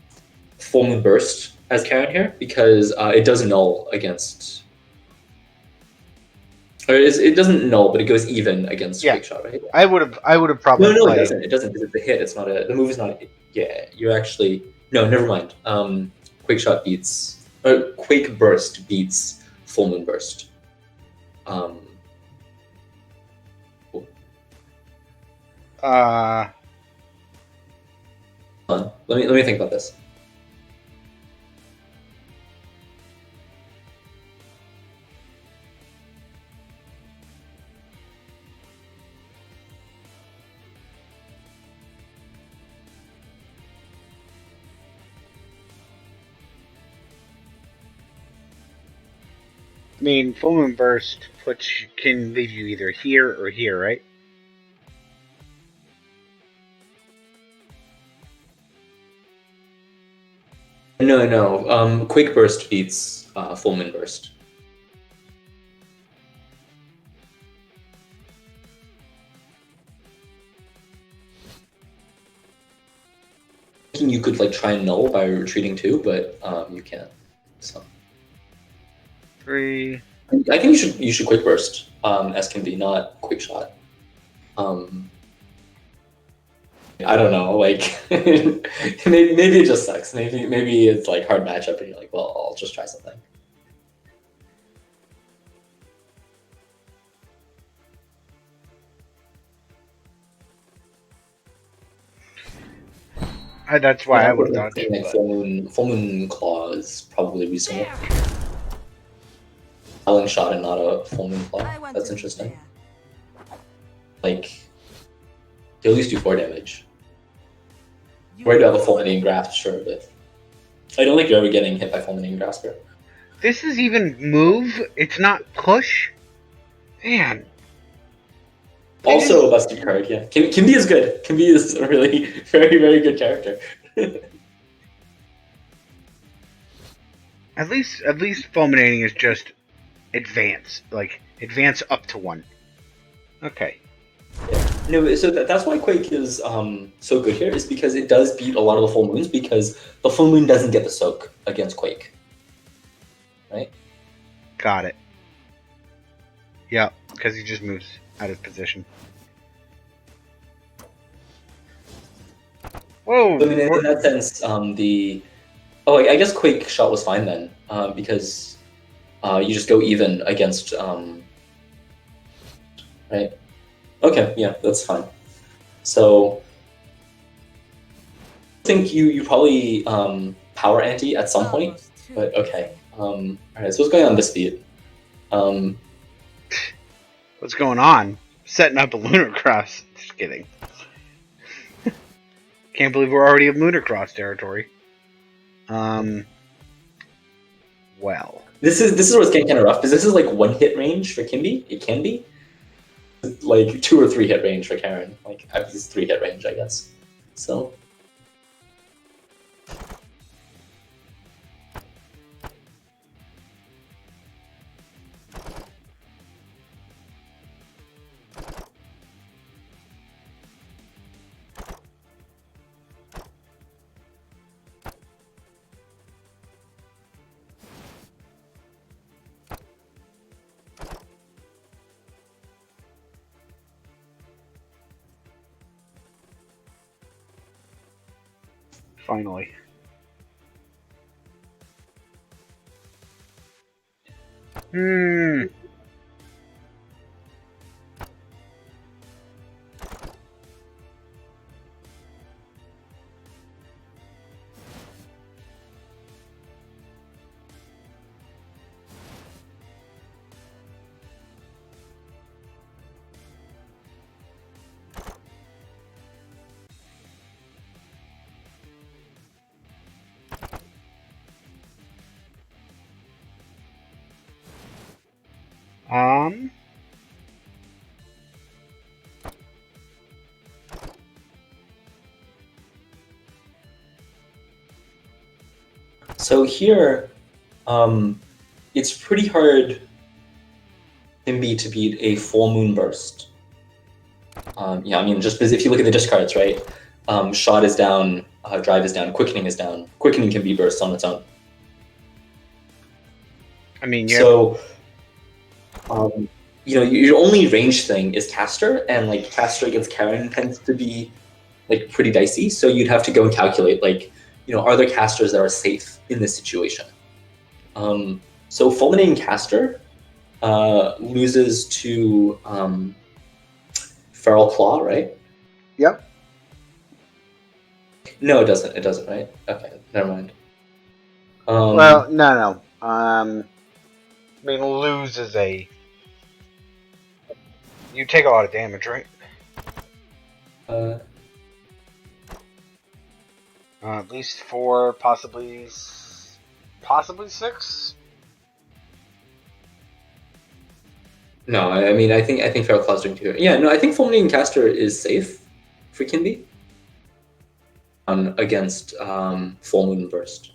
S2: Moon Burst as Karin here because it does null against. Or it doesn't null, but it goes even against Quick Shot, right?
S1: I would have probably.
S2: No, it doesn't. It doesn't because it's a hit. It's not a. The move is not. Yeah, you're actually no. Never mind. Quick Shot beats or Quick Burst beats Full Moon Burst. Cool. Hold on. Let me think about this.
S1: I mean, Full Moon Burst can leave you either here or here, right?
S2: No. Quick Burst beats Full Moon Burst. Thinking you could like try and null by retreating too, but you can't. So
S1: 3.
S2: I think you should Quick Burst as Kimbhe, not Quick Shot. I don't know, like maybe it just sucks. Maybe it's like hard matchup, and you're like, well, I'll just try something.
S1: That's why I would dodge.
S2: Like Full Moon Claw is probably reasonable. Howling Shot and not a Full Moon Claw. That's interesting. Like, you at least do 4 damage. Right to have a Fulminating Grasp, sure, but I don't think you're ever getting hit by Fulminating Grasp here.
S1: This is even move. It's not push. Man.
S2: Also a busted card, yeah. Kimbhe is good. Kimbhe is a really very, very good character.
S1: At least Fulminating is just advance. Like, advance up to 1. Okay.
S2: Yeah. No, so that's why Quake is so good here, is because it does beat a lot of the full moons, because the full moon doesn't get the soak against Quake. Right?
S1: Got it. Yep, because he just moves out of position. Whoa!
S2: I mean, in that sense, I guess Quake Shot was fine then, because you just go even against, right? Okay, yeah, that's fine. So, I think you probably power ante at some point, but okay. Alright, so what's going on this beat?
S1: What's going on? Setting up a Lunar Cross. Just kidding. Can't believe we're already in Lunar Cross territory. Well.
S2: This is what's getting kind of rough, because this is like 1 hit range for Kimbhe. It can be. like 2 or 3 hit range for Karin. Like at least 3 hit range, I guess. So.
S1: Finally.
S2: So here, it's pretty hard Kimbhe to beat a full moon burst. Yeah, I mean, just because if you look at the discards, right? Shot is down, drive is down, quickening is down. Quickening can be burst on its own.
S1: I mean, yeah.
S2: So, you know, your only range thing is caster, and like caster against Karin tends to be like pretty dicey. So you'd have to go and calculate, like, you know, are there casters that are safe in this situation? So fulminating caster loses to Feral Claw, right?
S1: Yep.
S2: No, it doesn't. It doesn't, right? Okay, never mind.
S1: Well, no. I mean, lose is a... You take a lot of damage, right? At least 4, possibly 6.
S2: No, I mean, I think Feral Claw's doing 2. Yeah, no, I think fulminating caster is safe for Kimbhe against full moon burst.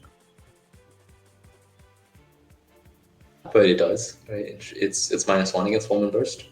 S2: But it does, right? It's -1 against full moon burst.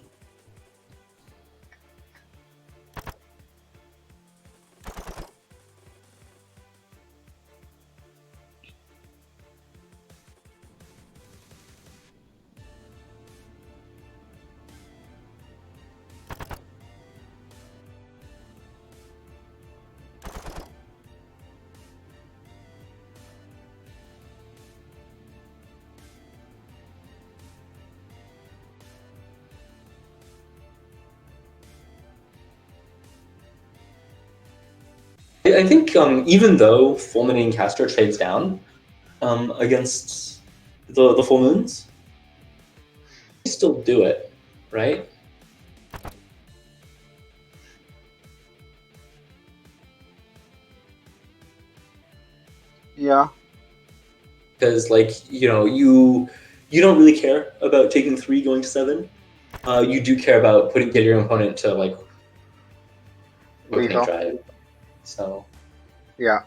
S2: I think even though fulminating caster trades down against the full moons, they still do it, right?
S1: Yeah.
S2: Because, like, you know, you don't really care about taking 3 going to 7. You do care about getting your opponent to, like,
S1: Lethal.
S2: drive. So
S1: yeah.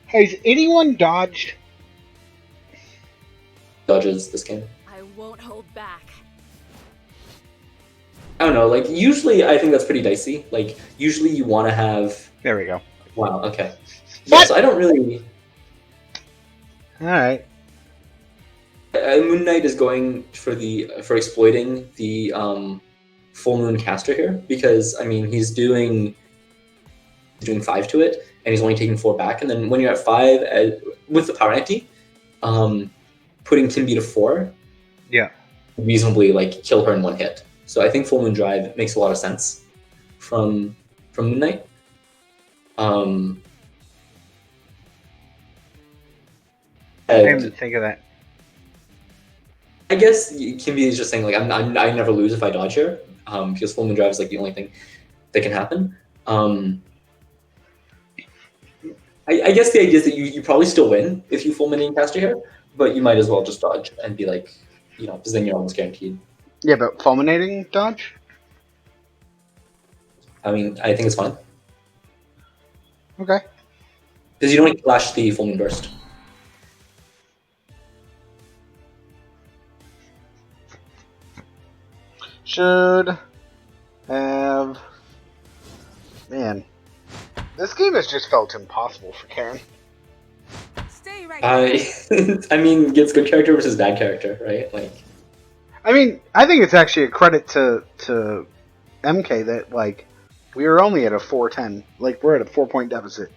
S1: Has anyone dodged?
S2: Dodges this game.
S3: I won't hold back.
S2: I don't know. Like, usually, I think that's pretty dicey. Like, usually, you want to have.
S1: There we go.
S2: Wow. Okay.
S1: What?
S2: Yeah, so I don't really.
S1: All right.
S2: MoonKnight is going for exploiting the full moon caster here, because I mean he's doing 5 to it, and he's only taking 4 back. And then when you're at 5 with the power ante, putting Kimbhe to 4,
S1: yeah,
S2: reasonably like kill her in 1 hit. So I think full moon drive makes a lot of sense from MoonKnight.
S1: I didn't even think of that.
S2: I guess Kimbhe is just saying, like, I never lose if I dodge here, because full moon drive is like the only thing that can happen. I guess the idea is that you probably still win if you fulminating caster here, but you might as well just dodge and be like, because then you're almost guaranteed.
S1: Yeah, but fulminating dodge?
S2: I mean, I think it's fine.
S1: Okay.
S2: Because you don't flash the full moon burst.
S1: Should have... Man. This game has just felt impossible for Karin.
S3: Stay right there.
S2: I mean, it's good character versus bad character, right? Like,
S1: I mean, I think it's actually a credit to MK that, like, we were only at a 4-10. Like, we're at a 4-point deficit.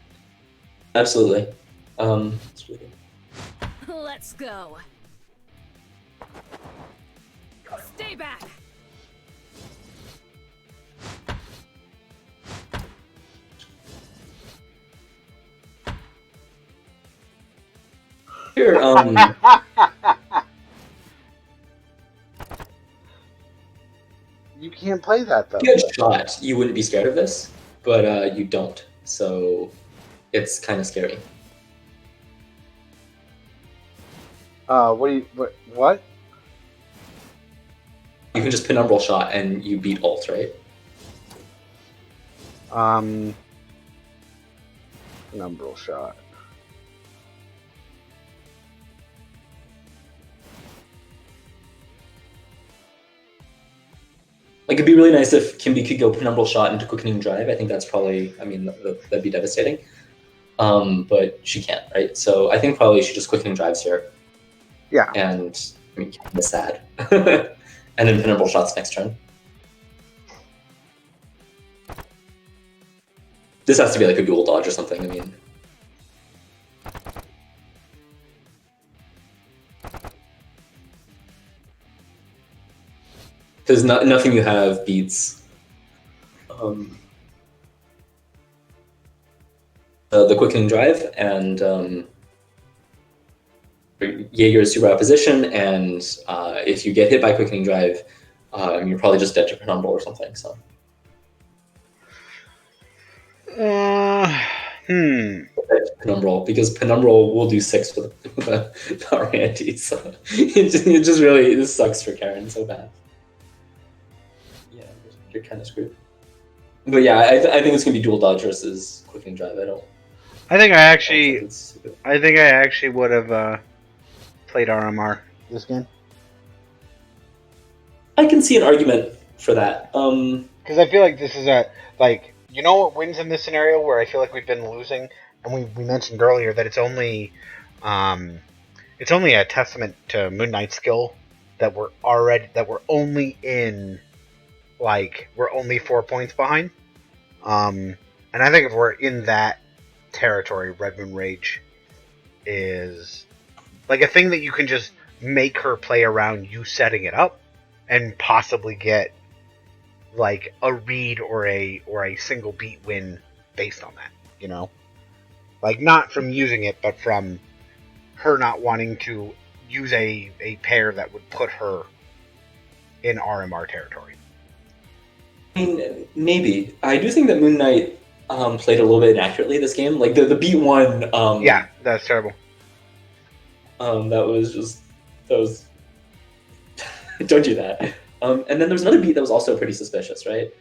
S2: absolutely. It's really good.
S3: Let's go. Stay back.
S2: Here,
S1: You can't play that, though.
S2: if you had shot, you wouldn't be scared of this, but you don't. So it's kind of scary.
S1: What?
S2: You can just penumbral shot and you beat ult, right?
S1: Penumbral shot.
S2: Like, it'd be really nice if Kimbhe could go penumbral shot into quickening drive. I think that's probably, I mean, that'd be devastating. But she can't, right? So I think probably she just quickening drives here.
S1: Yeah.
S2: And, I mean, kind of sad. And then penumbral shots next turn. This has to be like a dual dodge or something, I mean. Because nothing you have beats the quickening drive, and Jaeger's super out of position, and if you get hit by quickening drive, you're probably just dead to penumbral or something. So. Penumbral, because penumbral will do 6 with the power anti, so it just really, this sucks for Karin so bad. Yeah, you're kind of screwed. But yeah, I think it's gonna be dual dodge versus quickening drive.
S1: I think I actually would have played RMR this game.
S2: I can see an argument for that.
S1: Because I feel like this is you know what wins in this scenario where I feel like we've been losing, and we mentioned earlier that it's only a testament to MoonKnight's skill that we're only in, like, we're only 4 points behind. And I think if we're in that territory, Red Moon Rage is like a thing that you can just make her play around you setting it up and possibly get like a read or a single beat win based on that, you know? Like, not from using it, but from her not wanting to use a pair that would put her in RMR territory.
S2: I mean, maybe. I do think that MoonKnight played a little bit inaccurately this game. Like, the beat one...
S1: yeah, that's terrible.
S2: That was... Don't do that. And then there was another beat that was also pretty suspicious, right?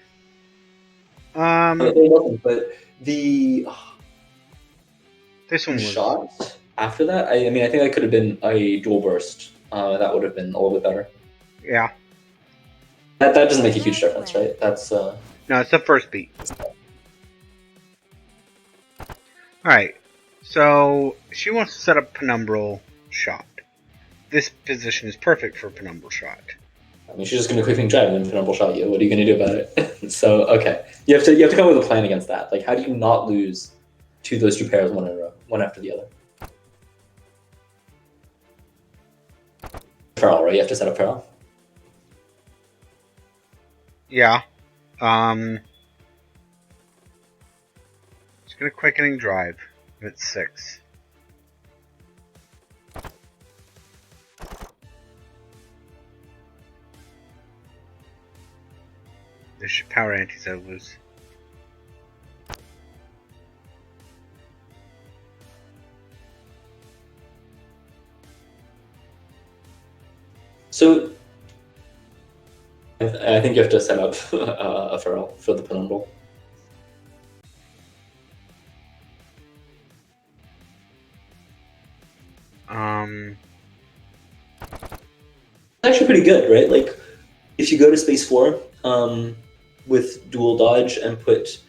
S2: It wasn't, but the...
S1: This one was...
S2: shot after that, I mean, I think that could have been a dual burst. That would have been a little bit better.
S1: Yeah.
S2: That doesn't make a huge difference, right? That's...
S1: No, it's the first beat. Alright, so she wants to set up penumbral shot. This position is perfect for penumbral shot.
S2: I mean, she's just going to quickly drive and then penumbral shot you. What are you going to do about it? So, okay. You have to come up with a plan against that. Like, how do you not lose to those two pairs one in a row, one after the other? Feral, right? You have to set up Feral.
S1: Yeah. It's gonna quickening drive. It's 6. This power antis I lose.
S2: So I think you have to set up a feral for the penumbral. It's actually pretty good, right? Like, if you go to space 4 with dual dodge and put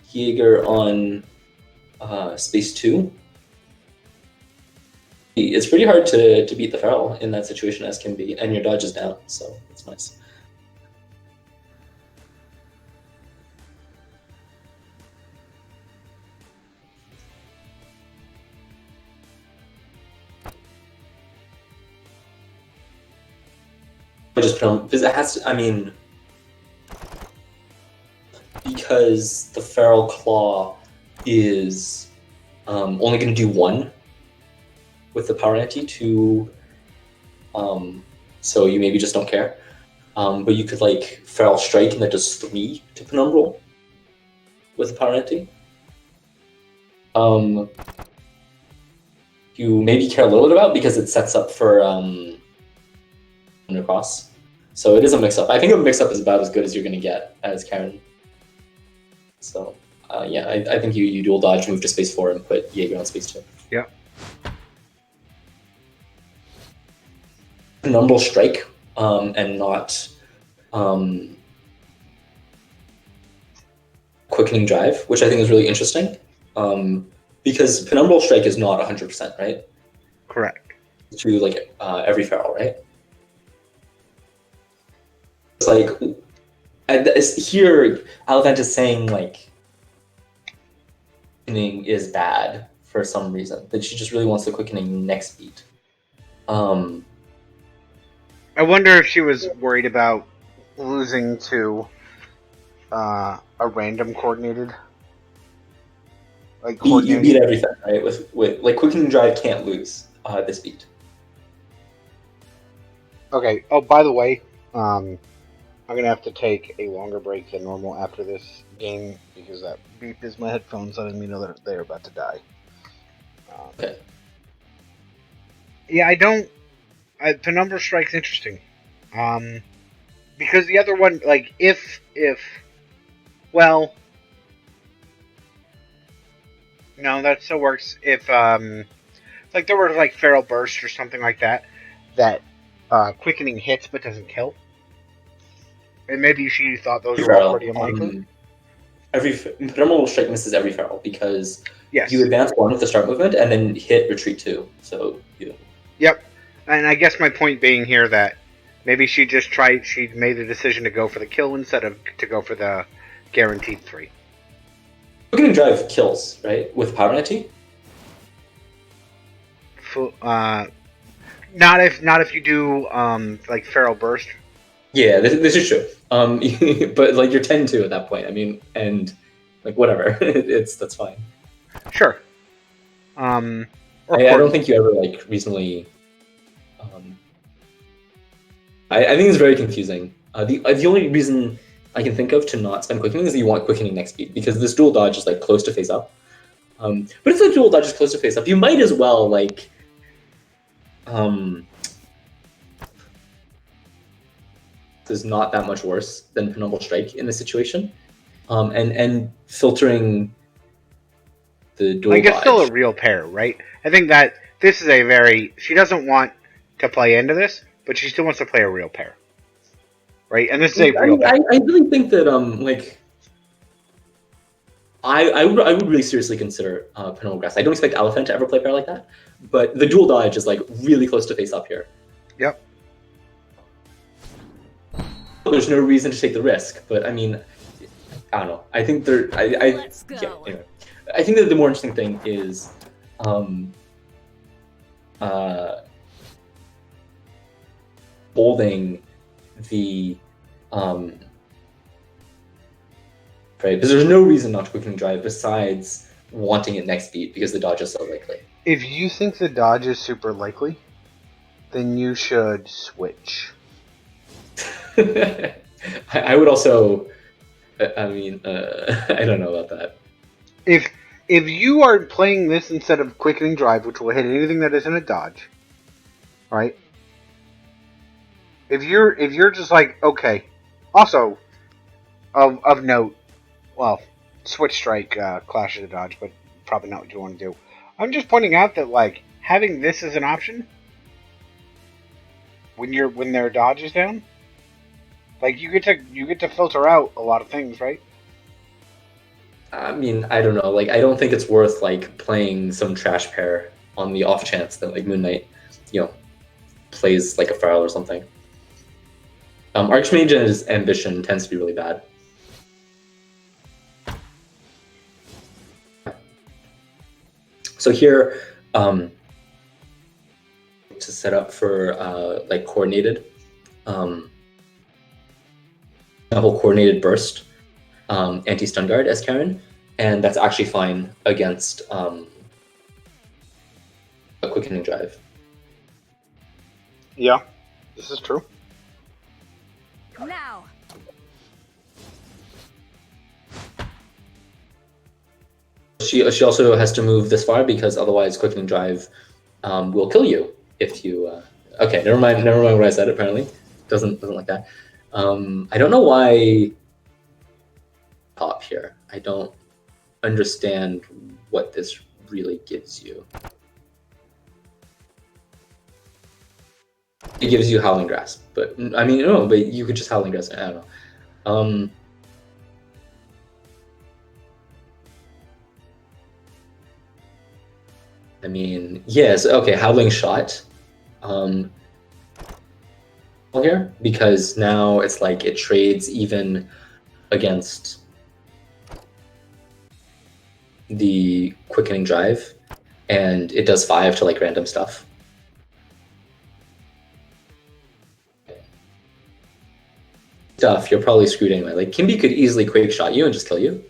S2: Jaeger on space 2, it's pretty hard to beat the feral in that situation as Kimbhe, and your dodge is down, so it's nice. Just put on, because it has to, I mean, because the feral claw is only going to do 1 with the power ante to, so you maybe just don't care. But you could like feral strike and that does 3 to penumbral with the power ante. You maybe care a little bit about because it sets up for undercross. So it is a mix-up. I think a mix-up is about as good as you're going to get as Karin. So yeah, I think you dual dodge, move to space 4, and put Jaeger on space 2.
S1: Yeah.
S2: Penumbral strike and not quickening drive, which I think is really interesting. Because penumbral strike is not 100%, right?
S1: Correct.
S2: To like every feral, right? It's like here, Aliphant is saying like quickening is bad for some reason. That she just really wants the quickening next beat.
S1: I wonder if she was worried about losing to a random coordinated. Like
S2: you beat everything, right? With like quickening drive can't lose this beat.
S1: Okay. Oh, by the way, I'm gonna have to take a longer break than normal after this game because that beep is my headphones letting me know that they're about to die.
S2: Okay.
S1: Yeah, Penumbra Strike's interesting. Because the other one, like, well, no, that still works. If, like, there were, like, Feral Burst or something like that, quickening hits but doesn't kill. And maybe she thought those were all pretty unlikely.
S2: Penumbral Strike misses every feral because
S1: yes.
S2: You advance 1 with the start movement and then hit retreat 2. So,
S1: Yep. And I guess my point being here that maybe she made the decision to go for the kill instead of to go for the guaranteed 3.
S2: Quickening drive kills, right? With power ante?
S1: Not if you do like Feral Burst.
S2: Yeah, this is true. But like you're 10-2 at that point. I mean, and like whatever, that's fine.
S1: Sure.
S2: I don't think you ever like reasonably. I think it's very confusing. The only reason I can think of to not spend quickening is that you want quickening next speed because this dual dodge is like close to face up. But if the dual dodge is close to face up, you might as well like. Is not that much worse than Penumbral Strike in this situation, and filtering the dual dodge.
S1: It's still a real pair, right? I think that this is she doesn't want to play into this, but she still wants to play a real pair, right? And this is a real pair.
S2: I really think that like I would really seriously consider Penumbral Grass. I don't expect Aliphant to ever play a pair like that, but the dual dodge is like really close to face up here.
S1: Yep.
S2: There's no reason to take the risk, but I mean, I don't know. I think
S3: Let's go.
S2: Yeah, anyway. I think that the more interesting thing is, holding the, right? Because there's no reason not to quickening drive besides wanting it next beat because the dodge is so likely.
S1: If you think the dodge is super likely, then you should switch.
S2: I would also. I mean, I don't know about that.
S1: If you are playing this instead of quickening drive, which will hit anything that isn't a dodge, right? If you're just like, okay. Also, of note, well, Switch Strike Clash of the Dodge, but probably not what you want to do. I'm just pointing out that like having this as an option when their dodge is down, like you get to filter out a lot of things, right?
S2: I mean, I don't know. Like, I don't think it's worth like playing some trash pair on the off chance that like MoonKnight, you know, plays like a feral or something. Archmage's ambition tends to be really bad. So here, to set up for like coordinated, a whole coordinated burst, anti-stun guard as Karin, and that's actually fine against a quickening drive.
S1: Yeah, this is true.
S3: Now.
S2: She also has to move this far because otherwise quickening drive will kill you if you. Okay, never mind what I said. Apparently, doesn't like that. I don't know why. Pop here. I don't understand what this really gives you. It gives you Howling Grasp, but I mean, no, but you could just Howling Grasp. I don't know. I mean, yes, okay, Howling Shot. Here, because now it's like it trades even against the quickening drive, and it does 5 to like random stuff. You're probably screwed anyway. Like Kimbhe could easily Quake Shot you and just kill you.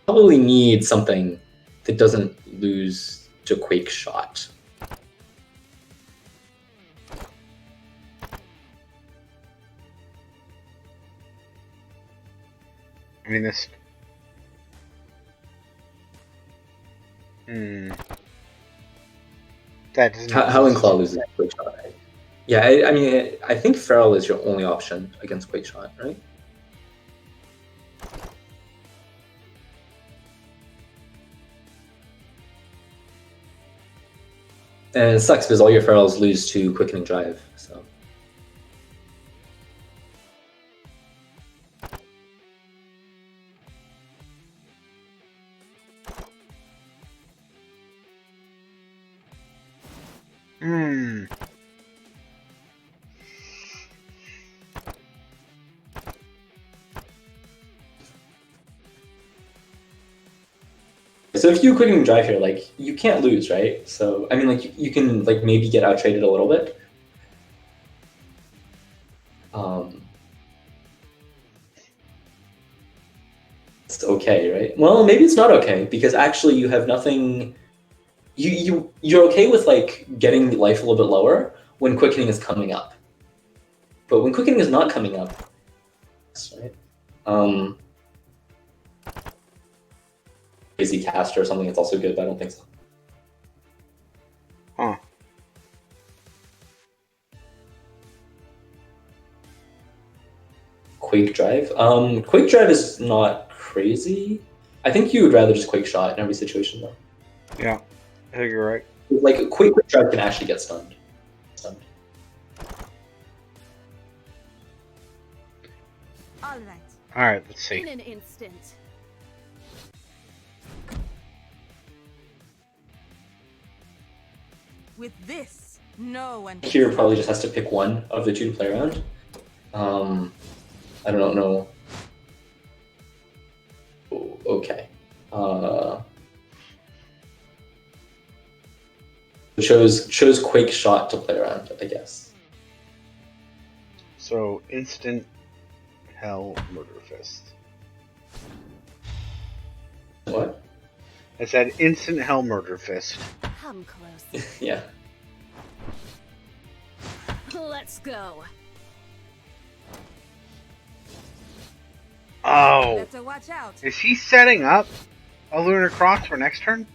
S2: Probably need something that doesn't lose to Quake Shot.
S1: I mean this. That doesn't.
S2: Howling Claw loses Quake Shot. Right? Yeah, I mean, I think Feral is your only option against Quake Shot, right? And it sucks because all your Ferals lose to Quickening Drive, so. So if you Quickening Drive here, like, you can't lose, right? So, I mean, like, you can, like, maybe get out-traded a little bit. It's okay, right? Well, maybe it's not okay, because actually you have nothing... You're okay with, like, getting life a little bit lower when Quickening is coming up. But when Quickening is not coming up, right? Crazy Caster or something that's also good, but I don't think so.
S1: Huh.
S2: Quake Drive? Quake Drive is not crazy. I think you would rather just Quake Shot in every situation, though.
S1: Yeah, I think you're right.
S2: Like, Quake Drive can actually get stunned.
S3: All right.
S1: All right, let's see.
S3: In an instant. With this, no one.
S2: Here probably just has to pick one of the two to play around. I don't know. Oh, okay. Chose Quake Shot to play around, I guess.
S1: So instant hell murder fist.
S2: What?
S1: I said instant hell murder fist.
S3: Come close.
S2: Yeah.
S3: Let's go.
S1: Oh,
S3: Better watch out.
S1: is he setting up a Lunar Cross for next turn?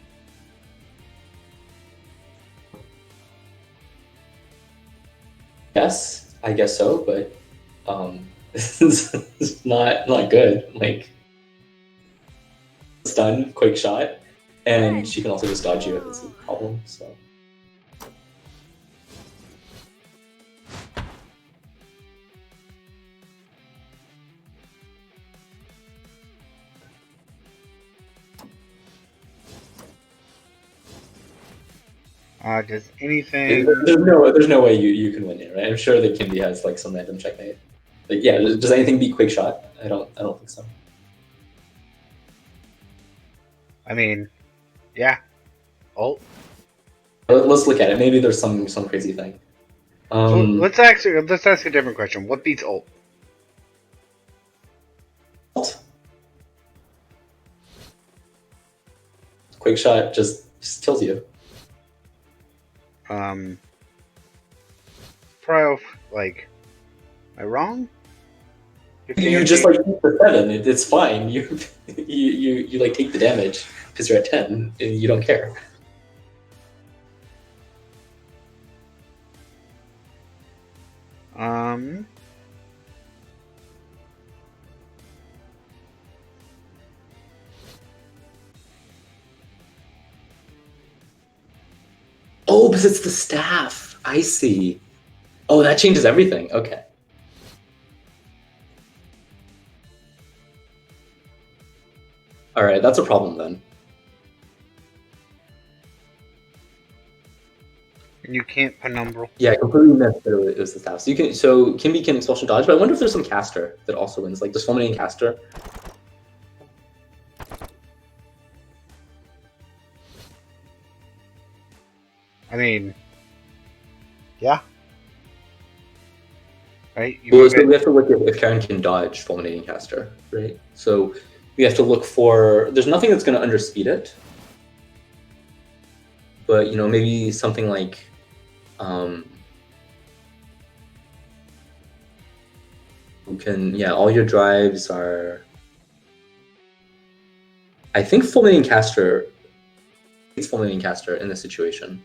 S2: Yes, I guess so, but it's not good. Like, stun, quick shot, and she can also just dodge you if it's a problem. So.
S1: Does anything?
S2: There's no way you can win here, right? I'm sure that Kimbhe has like some random checkmate. Like, yeah, does anything beat quick shot? I don't think so.
S1: I mean, yeah. Ult.
S2: Let's look at it. Maybe there's some crazy thing.
S1: So let's ask a different question. What beats ult?
S2: Quick shot just kills you.
S1: Probably like, am I wrong?
S2: You just like keep the 7. It's fine. You like take the damage because you're at 10 and you don't care. Oh, because it's the staff. I see. Oh, that changes everything. Okay. All right, that's a problem then.
S1: And you can't penumbral.
S2: Yeah, I completely missed that it was the staff. So Kimbhe can expulsion dodge, but I wonder if there's some caster that also wins, like does fulminating caster.
S1: I mean, yeah. Right?
S2: Well, so we have to look at if Karin can dodge fulminating caster, right? So we have to look for. There's nothing that's going to underspeed it, but maybe something like. All your drives are. I think fulminating caster. It's fulminating caster in this situation.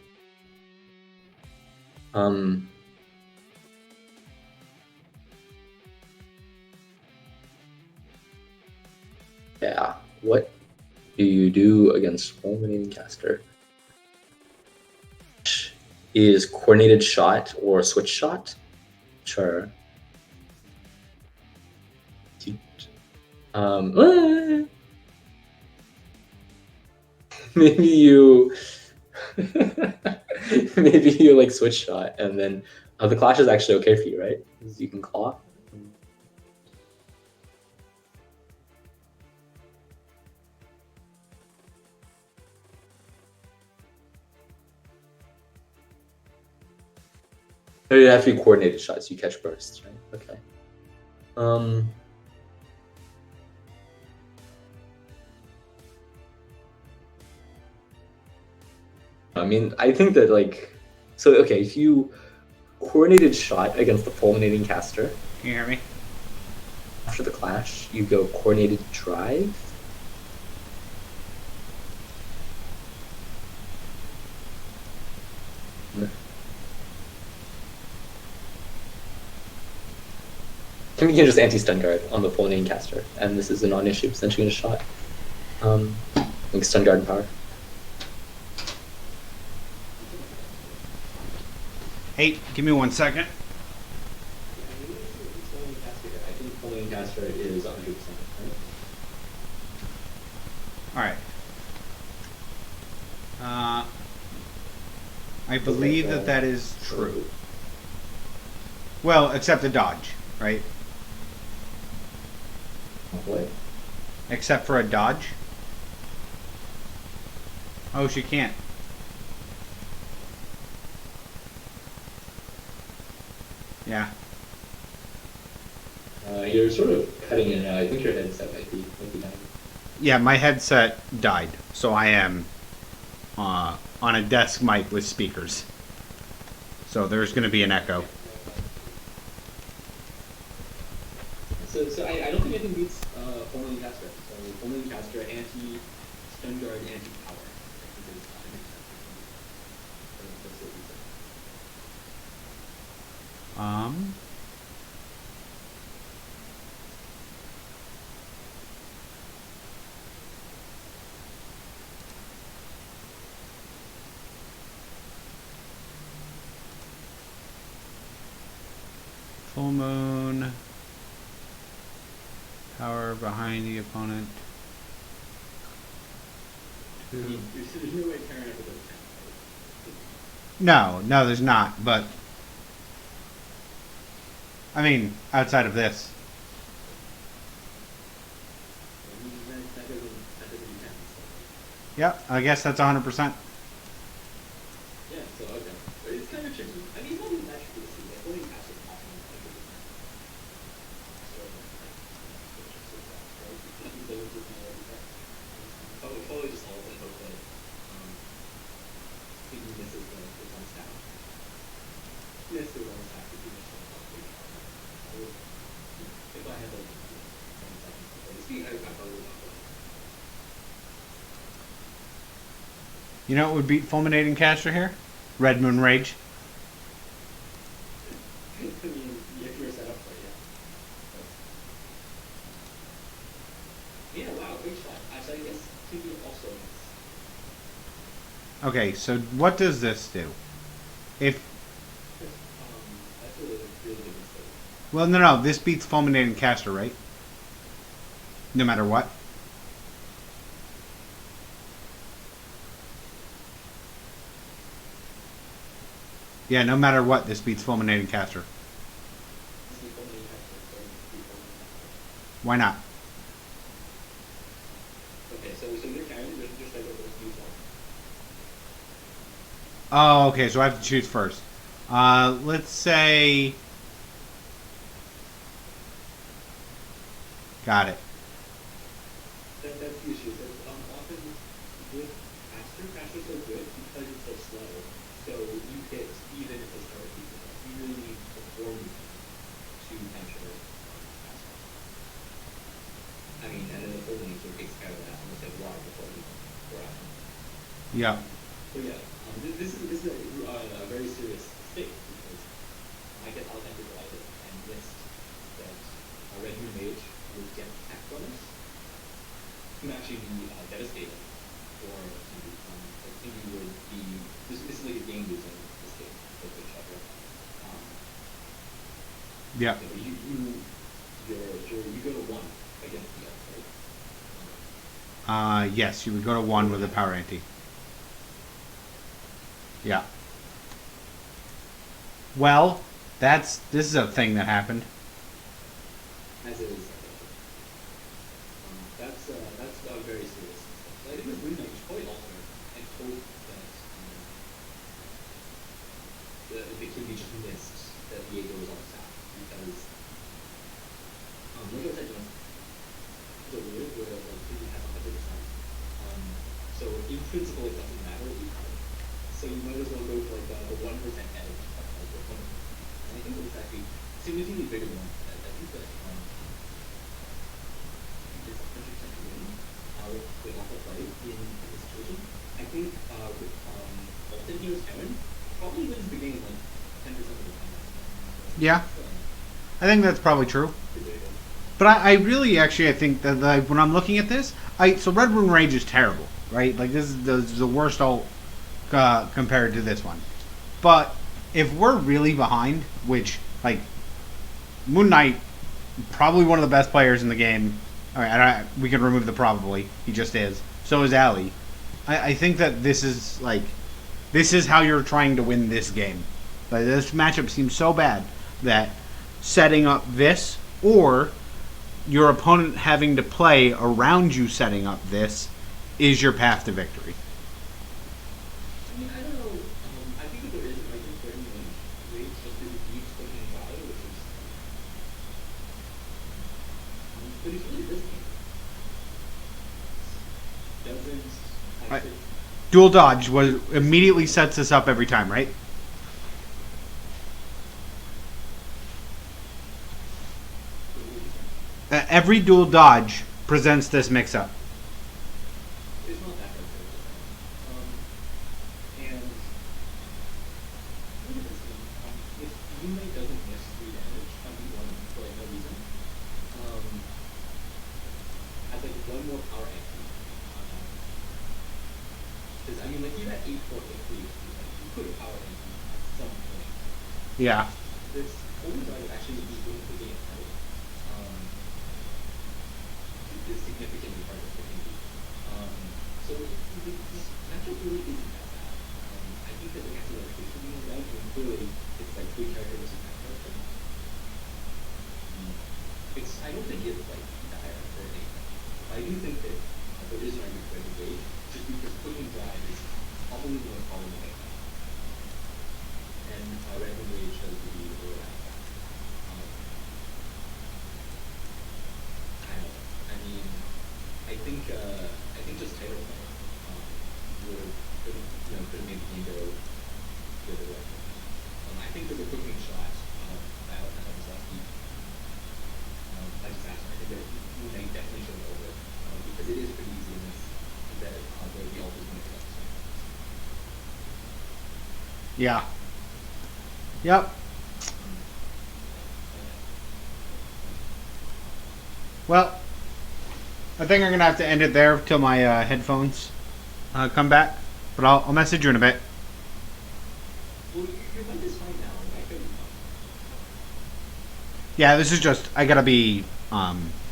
S2: Yeah, what do you do against fulminating caster? Is coordinated shot or switch shot? Sure. Maybe you like switch shot and then the clash is actually okay for you, right? Because you can claw. So you have to be coordinated shots. You catch bursts, right? Okay. I mean, I think that if you coordinated shot against the fulminating caster.
S1: Can you hear me?
S2: After the clash, you go coordinated drive. I think you can just anti-stun guard on the fulminating caster, and this is a non-issue, essentially in a shot. Like stun guard power.
S1: Hey, give me 1 second.
S2: I think fulminating caster is 100%.
S1: Alright. I believe that is true. Well, except the dodge, right?
S2: What?
S1: Except for a dodge. Oh, she can't. Yeah.
S2: You're sort of cutting in and out. I think your headset might be dying.
S1: Yeah, my headset died, so I am on a desk mic with speakers. So there's going to be an echo.
S2: So I don't think anything beats fulminating caster. So fulminating caster, anti-stun guard, anti-power.
S4: Full moon. Power behind the opponent.
S2: There's no way Karin ever does 10.
S4: No, there's not, but I mean, outside of this.
S2: That doesn't do 10.
S4: Yep, I guess that's 100%.
S2: Yeah, so okay. But it's kind of tricky. I mean, it's not even that tricky to see. Like, only passive option. Probably just all of it, hope that he misses the one stack. Misses the one stack if he misses the one. I would, if I had like 1 second to play this game, I probably would not play.
S4: You know what would beat Fulminating Caster here? Red Moon Rage.
S2: I mean, if you're set up for it, yeah. Yeah, wow, great shot. Actually, I guess Kimbhe also is.
S4: Okay, so what does this do? If
S2: That's a really good mistake.
S4: well, no, this beats Fulminating Caster, right? No matter what. Yeah, no matter what, this beats Fulminating Caster. Why not?
S2: Okay, so you're Karin, just like over the one.
S4: Oh, okay, so I have to choose first. Let's say... Got it.
S2: That's the issue. So, often with Caster's so good because it's so slow. So you hit even if they start people. You really need to perform to enter Caster. I mean, and then the full nature takes care of that almost like water before you pour out.
S4: Yeah.
S2: But yeah, this is a very serious mistake because I get Aliphant delighted and missed that a Red Moon Mage would get attack bonus. It would actually be devastating for Kimbhe. Kimbhe would be this is like a game losing mistake for the Shekhtur.
S4: Yeah.
S2: You go to 1 against the other, right?
S4: Yes, you would go to 1 with a power ante. Yeah. Well, this is a thing that happened.
S2: As it is. That's a very serious mistake. So I think with MoonKnight, you should probably alter and hope that the Kimbhe just missed that Diego was on the staff because like I said, it's a weird where like Kimbhe has 100%. So in principle, it doesn't matter what you cover. So you might as well go for like the 1% edge of like your opponent. And I think it's actually significantly bigger than that. I think that is 100% win with Alpha play in this situation. I think with Alton here's Karin probably wins the game like 10% of the time.
S4: Yeah. I think that's probably true. But I really actually I think that like, when I'm looking at this, so Red Moon Rage is terrible, right? Like this is the worst ult compared to this one. But if we're really behind, which like MoonKnight, probably one of the best players in the game. All right, we can remove the probably. He just is. So is Ali. I think that this is how you're trying to win this game. Like this matchup seems so bad that setting up this or your opponent having to play around you setting up this is your path to victory.
S2: I mean, I don't know. I think that there is an argument for any range just because it keeps pushing by, which is. But it's really risky. Doesn't.
S4: Dual dodge immediately sets us up every time, right? Every dual dodge presents this mix-up.
S2: It's not that hard. And look at this thing. If MoonKnight doesn't 8-4 you could have powered him at some point.
S4: Yeah.
S2: This overdrive actually would be going to game out. Is significantly harder for Kimbhe. So this matchup really isn't that bad. I think that the acceleration should be more right. I mean, clearly, it's like good character versus bad character. I don't think it's like dire or anything. I do think that there is an argument for the rage, just because cooking drive is probably the most problematic. And random rage does really overlap that. I don't know. I mean, I think just title play would have could have made the game go the other way. I think that the cooking shot that Aliphant was last week, I think that MoonKnight definitely should have over it because it is pretty easy in this that the ult is going to collect.
S4: Yeah. Yep. Well, I think I'm gonna have to end it there till my headphones come back. But I'll message you in a bit.
S2: Well, your mic is fine now. I couldn't.
S4: Yeah, this is just I gotta be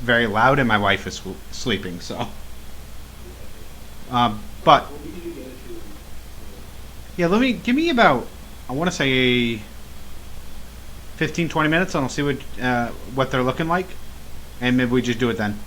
S4: very loud, and my wife is sleeping. So, but
S2: Well, we can do the other two.
S4: yeah, give me about I want to say 15-20 minutes, and I'll see what they're looking like, and maybe we just do it then.